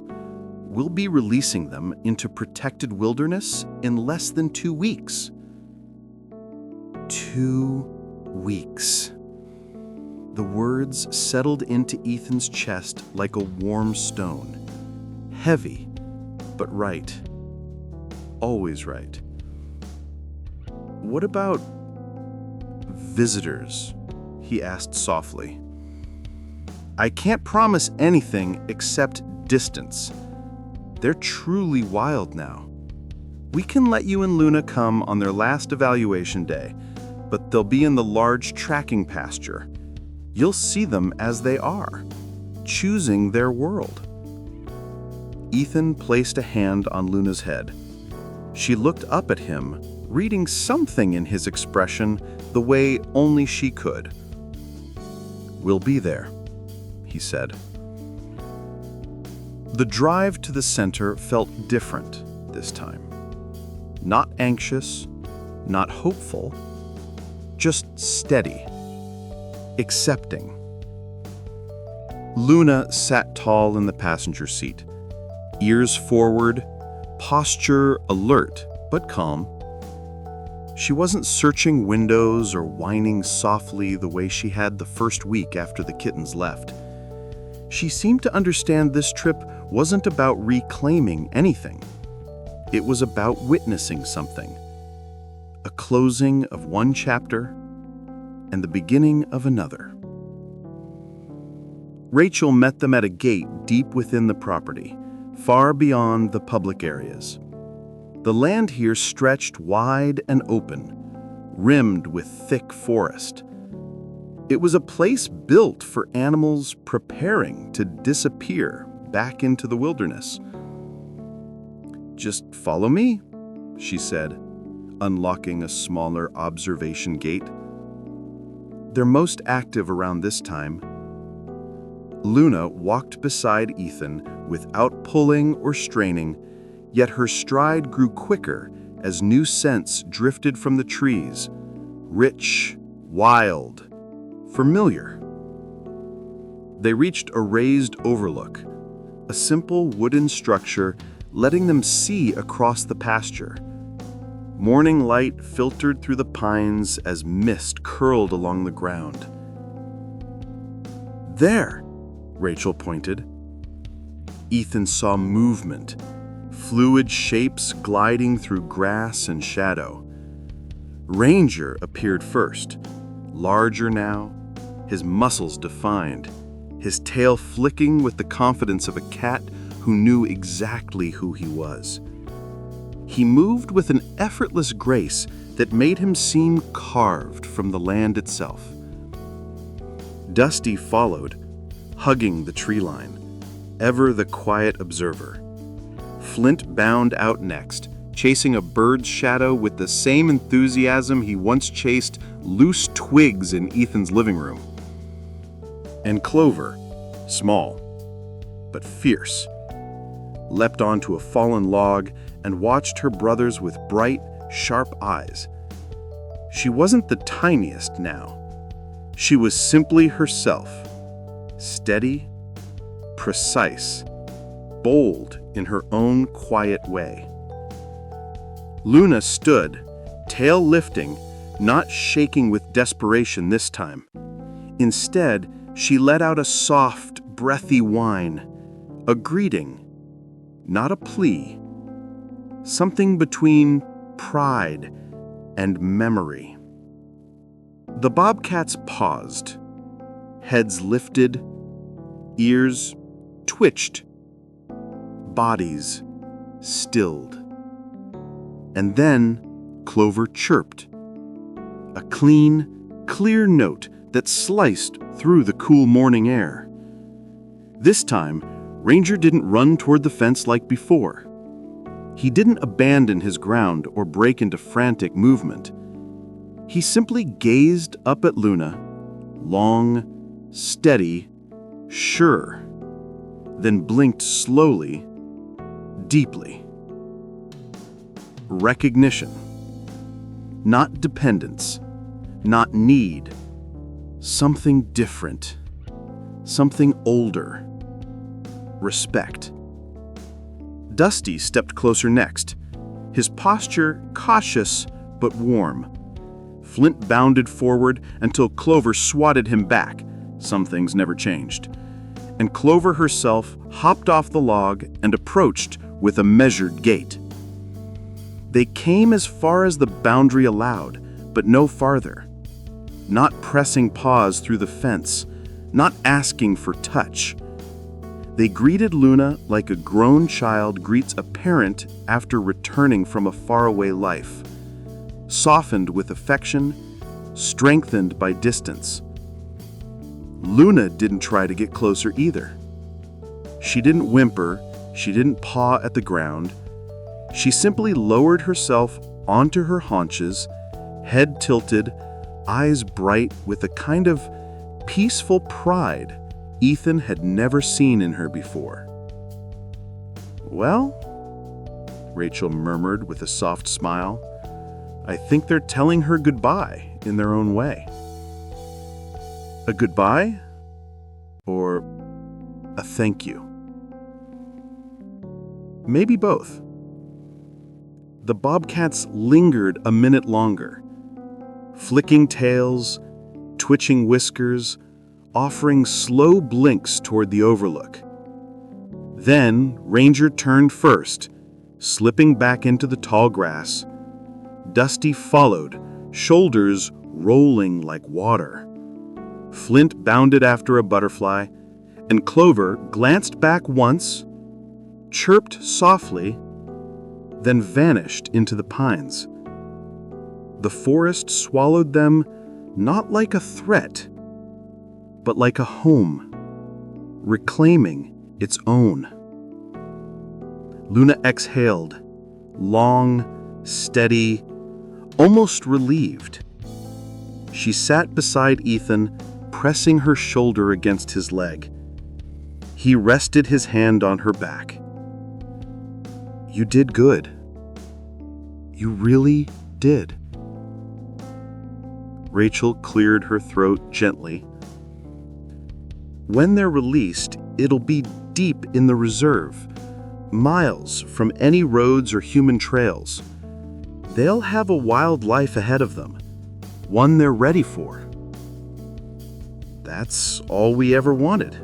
We'll be releasing them into protected wilderness in less than 2 weeks." 2 weeks. The words settled into Ethan's chest like a warm stone. Heavy, but right. Always right. "What about visitors?" he asked softly. "I can't promise anything except distance. They're truly wild now. We can let you and Luna come on their last evaluation day, but they'll be in the large tracking pasture. You'll see them as they are, choosing their world." Ethan placed a hand on Luna's head. She looked up at him, reading something in his expression the way only she could. "We'll be there," he said. The drive to the center felt different this time. Not anxious, not hopeful, just steady, accepting. Luna sat tall in the passenger seat, ears forward, posture alert but calm. She wasn't searching windows or whining softly the way she had the first week after the kittens left. She seemed to understand this trip wasn't about reclaiming anything. It was about witnessing something. A closing of one chapter and the beginning of another. Rachel met them at a gate deep within the property, far beyond the public areas. The land here stretched wide and open, rimmed with thick forest. It was a place built for animals preparing to disappear back into the wilderness. "Just follow me," she said, unlocking a smaller observation gate. They're most active around this time. Luna walked beside Ethan without pulling or straining, yet her stride grew quicker as new scents drifted from the trees, rich, wild, familiar. They reached a raised overlook, a simple wooden structure letting them see across the pasture. Morning light filtered through the pines as mist curled along the ground. "There," Rachel pointed. Ethan saw movement, fluid shapes gliding through grass and shadow. Ranger appeared first, larger now, his muscles defined, his tail flicking with the confidence of a cat who knew exactly who he was. He moved with an effortless grace that made him seem carved from the land itself. Dusty followed, hugging the tree line, ever the quiet observer. Flint bound out next, chasing a bird's shadow with the same enthusiasm he once chased loose twigs in Ethan's living room. And Clover, small but fierce, leapt onto a fallen log and watched her brothers with bright, sharp eyes. She wasn't the tiniest now. She was simply herself, steady, precise, bold in her own quiet way. Luna stood, tail lifting, not shaking with desperation this time. Instead, she let out a soft, breathy whine, a greeting, not a plea, something between pride and memory. The bobcats paused, heads lifted, ears twitched, bodies stilled. And then Clover chirped, a clean, clear note that sliced through the cool morning air. This time, Ranger didn't run toward the fence like before. He didn't abandon his ground or break into frantic movement. He simply gazed up at Luna, long, steady, sure, then blinked slowly, deeply. Recognition. Not dependence, not need. Something different, something older. Respect. Dusty stepped closer next, his posture cautious but warm. Flint bounded forward until Clover swatted him back. Some things never changed. And Clover herself hopped off the log and approached with a measured gait. They came as far as the boundary allowed, but no farther. Not pressing paws through the fence, not asking for touch. They greeted Luna like a grown child greets a parent after returning from a faraway life, softened with affection, strengthened by distance. Luna didn't try to get closer either. She didn't whimper, she didn't paw at the ground. She simply lowered herself onto her haunches, head tilted, eyes bright with a kind of peaceful pride Ethan had never seen in her before. "Well," Rachel murmured with a soft smile, "I think they're telling her goodbye in their own way." A goodbye? Or a thank you? Maybe both. The bobcats lingered a minute longer, flicking tails, twitching whiskers, offering slow blinks toward the overlook. Then Ranger turned first, slipping back into the tall grass. Dusty followed, shoulders rolling like water. Flint bounded after a butterfly, and Clover glanced back once, chirped softly, then vanished into the pines. The forest swallowed them not like a threat, but like a home, reclaiming its own. Luna exhaled, long, steady, almost relieved. She sat beside Ethan, pressing her shoulder against his leg. He rested his hand on her back. "You did good. You really did." Rachel cleared her throat gently. When they're released, it'll be deep in the reserve, miles from any roads or human trails. They'll have a wild life ahead of them, one they're ready for. That's all we ever wanted.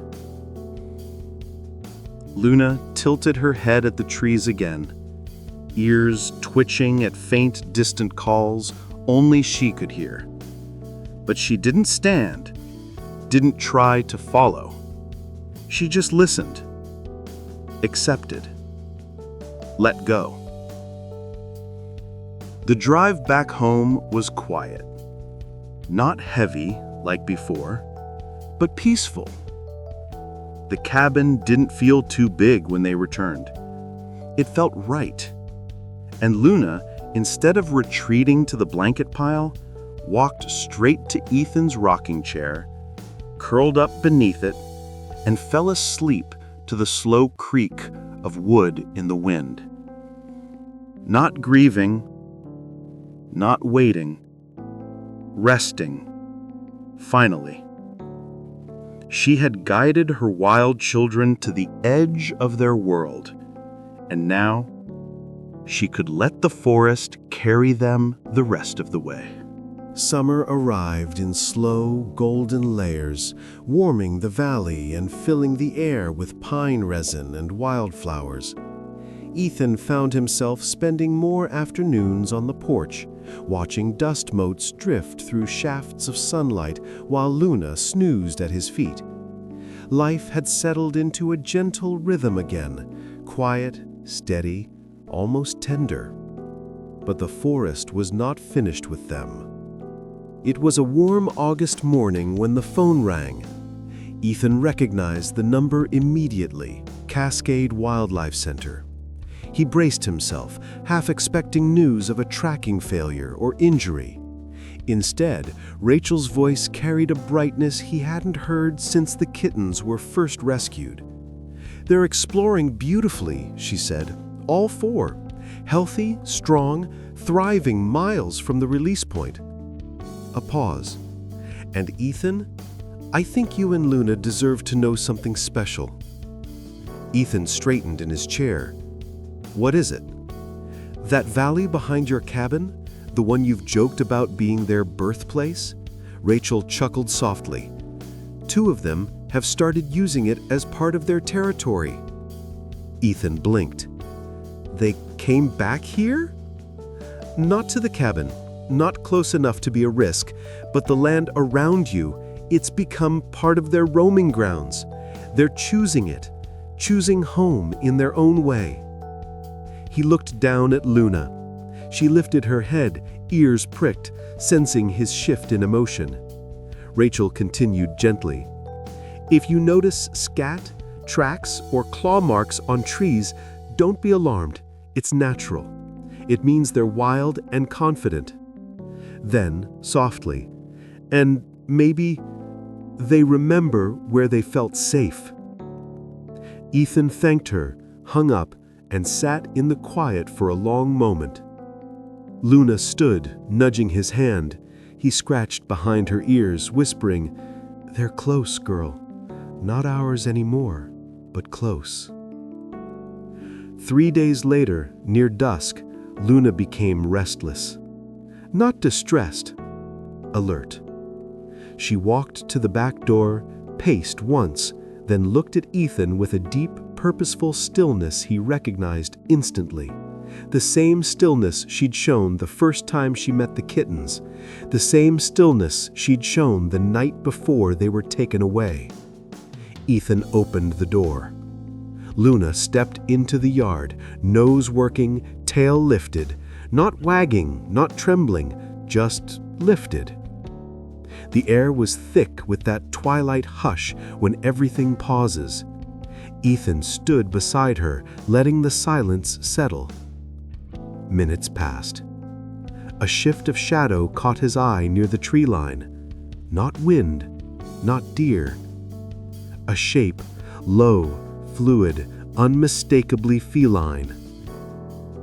Luna tilted her head at the trees again, ears twitching at faint, distant calls only she could hear. But she didn't stand, didn't try to follow. She just listened, accepted, let go. The drive back home was quiet. Not heavy like before, but peaceful. The cabin didn't feel too big when they returned. It felt right. And Luna, instead of retreating to the blanket pile, walked straight to Ethan's rocking chair, curled up beneath it, and fell asleep to the slow creak of wood in the wind. Not grieving, not waiting, resting, finally. She had guided her wild children to the edge of their world, and now she could let the forest carry them the rest of the way. Summer arrived in slow, golden layers, warming the valley and filling the air with pine resin and wildflowers. Ethan found himself spending more afternoons on the porch, watching dust motes drift through shafts of sunlight while Luna snoozed at his feet. Life had settled into a gentle rhythm again, quiet, steady, almost tender. But the forest was not finished with them. It was a warm August morning when the phone rang. Ethan recognized the number immediately, Cascade Wildlife Center. He braced himself, half expecting news of a tracking failure or injury. Instead, Rachel's voice carried a brightness he hadn't heard since the kittens were first rescued. "They're exploring beautifully," she said, "all four. Healthy, strong, thriving miles from the release point." A pause. "And Ethan, I think you and Luna deserve to know something special." Ethan straightened in his chair. "What is it?" "That valley behind your cabin, the one you've joked about being their birthplace?" Rachel chuckled softly. "Two of them have started using it as part of their territory." Ethan blinked. "They came back here?" "Not to the cabin, not close enough to be a risk, but the land around you, it's become part of their roaming grounds. They're choosing it, choosing home in their own way." He looked down at Luna. She lifted her head, ears pricked, sensing his shift in emotion. Rachel continued gently. "If you notice scat, tracks, or claw marks on trees, don't be alarmed. It's natural. It means they're wild and confident." Then, softly, "And maybe they remember where they felt safe." Ethan thanked her, hung up, and sat in the quiet for a long moment. Luna stood, nudging his hand. He scratched behind her ears, whispering, "They're close, girl. Not ours anymore, but close." 3 days later, near dusk, Luna became restless. Not distressed, alert. She walked to the back door, paced once, then looked at Ethan with a deep, purposeful stillness he recognized instantly. The same stillness she'd shown the first time she met the kittens, the same stillness she'd shown the night before they were taken away. Ethan opened the door. Luna stepped into the yard, nose working, tail lifted, not wagging, not trembling, just lifted. The air was thick with that twilight hush when everything pauses. Ethan stood beside her, letting the silence settle. Minutes passed. A shift of shadow caught his eye near the tree line. Not wind, not deer. A shape, low, fluid, unmistakably feline.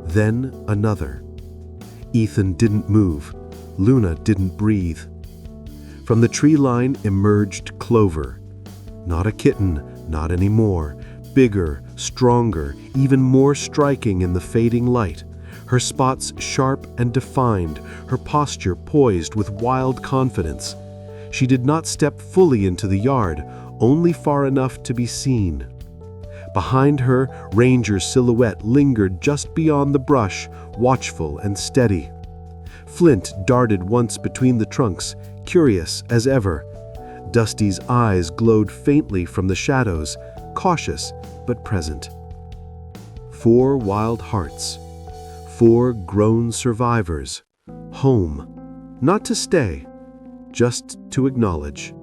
Then another. Ethan didn't move. Luna didn't breathe. From the tree line emerged Clover. Not a kitten, not anymore. Bigger, stronger, even more striking in the fading light. Her spots sharp and defined, her posture poised with wild confidence. She did not step fully into the yard, only far enough to be seen. Behind her, Ranger's silhouette lingered just beyond the brush, watchful and steady. Flint darted once between the trunks, curious as ever. Dusty's eyes glowed faintly from the shadows, cautious but present. 4 wild hearts. 4 grown survivors. Home. Not to stay, just to acknowledge.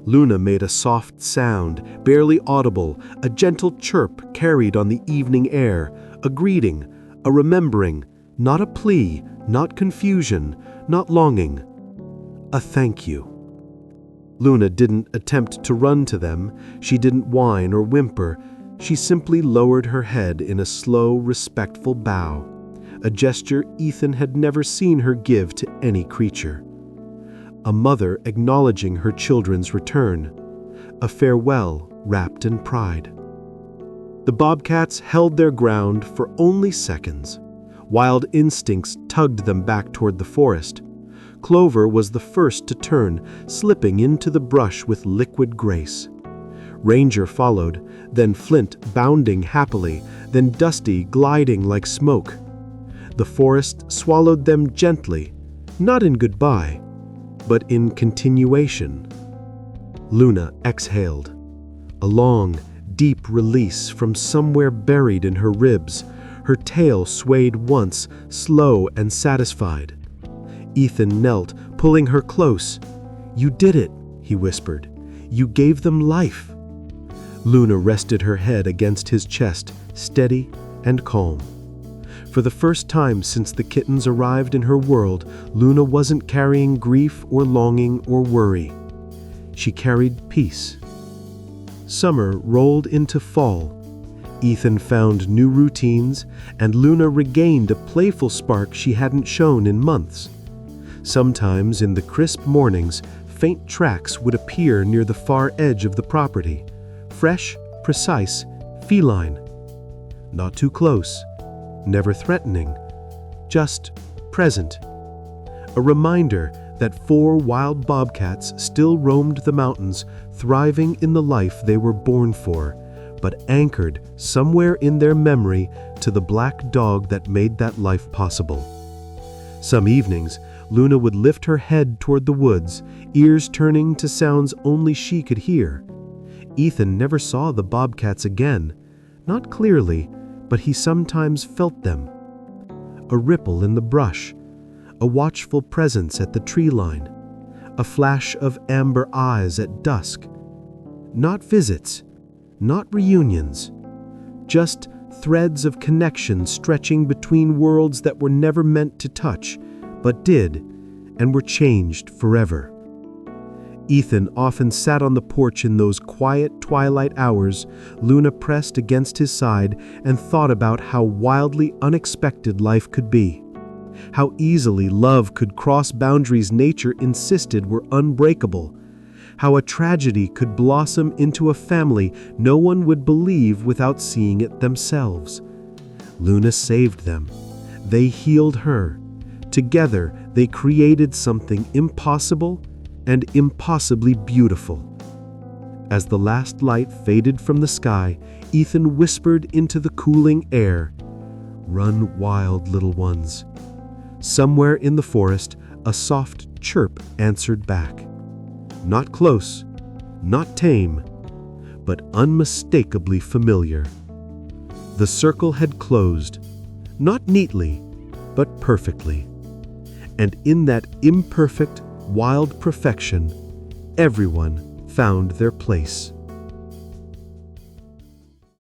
Luna made a soft sound, barely audible, a gentle chirp carried on the evening air, a greeting, a remembering, not a plea, not confusion, not longing. A thank you. Luna didn't attempt to run to them. She didn't whine or whimper. She simply lowered her head in a slow, respectful bow, a gesture Ethan had never seen her give to any creature. A mother acknowledging her children's return, a farewell wrapped in pride. The bobcats held their ground for only seconds. Wild instincts tugged them back toward the forest. Clover was the first to turn, slipping into the brush with liquid grace. Ranger followed, then Flint bounding happily, then Dusty gliding like smoke. The forest swallowed them gently, not in goodbye, but in continuation. Luna exhaled, a long, deep release from somewhere buried in her ribs. Her tail swayed once, slow and satisfied. Ethan knelt, pulling her close. "You did it," he whispered. "You gave them life." Luna rested her head against his chest, steady and calm. For the first time since the kittens arrived in her world, Luna wasn't carrying grief or longing or worry. She carried peace. Summer rolled into fall. Ethan found new routines, and Luna regained a playful spark she hadn't shown in months. Sometimes in the crisp mornings, faint tracks would appear near the far edge of the property. Fresh, precise, feline. Not too close, never threatening, just present. A reminder that 4 wild bobcats still roamed the mountains, thriving in the life they were born for, but anchored somewhere in their memory to the black dog that made that life possible. Some evenings, Luna would lift her head toward the woods, ears turning to sounds only she could hear. Ethan never saw the bobcats again, not clearly, but he sometimes felt them. A ripple in the brush, a watchful presence at the tree line, a flash of amber eyes at dusk. Not visits, not reunions, just threads of connection stretching between worlds that were never meant to touch, but did, and were changed forever. Ethan often sat on the porch in those quiet twilight hours, Luna pressed against his side, and thought about how wildly unexpected life could be. How easily love could cross boundaries nature insisted were unbreakable. How a tragedy could blossom into a family no one would believe without seeing it themselves. Luna saved them. They healed her. Together, they created something impossible and impossibly beautiful. As the last light faded from the sky, Ethan whispered into the cooling air, "Run wild, little ones." Somewhere in the forest, a soft chirp answered back. Not close, not tame, but unmistakably familiar. The circle had closed, not neatly, but perfectly. And in that imperfect, wild perfection, everyone found their place.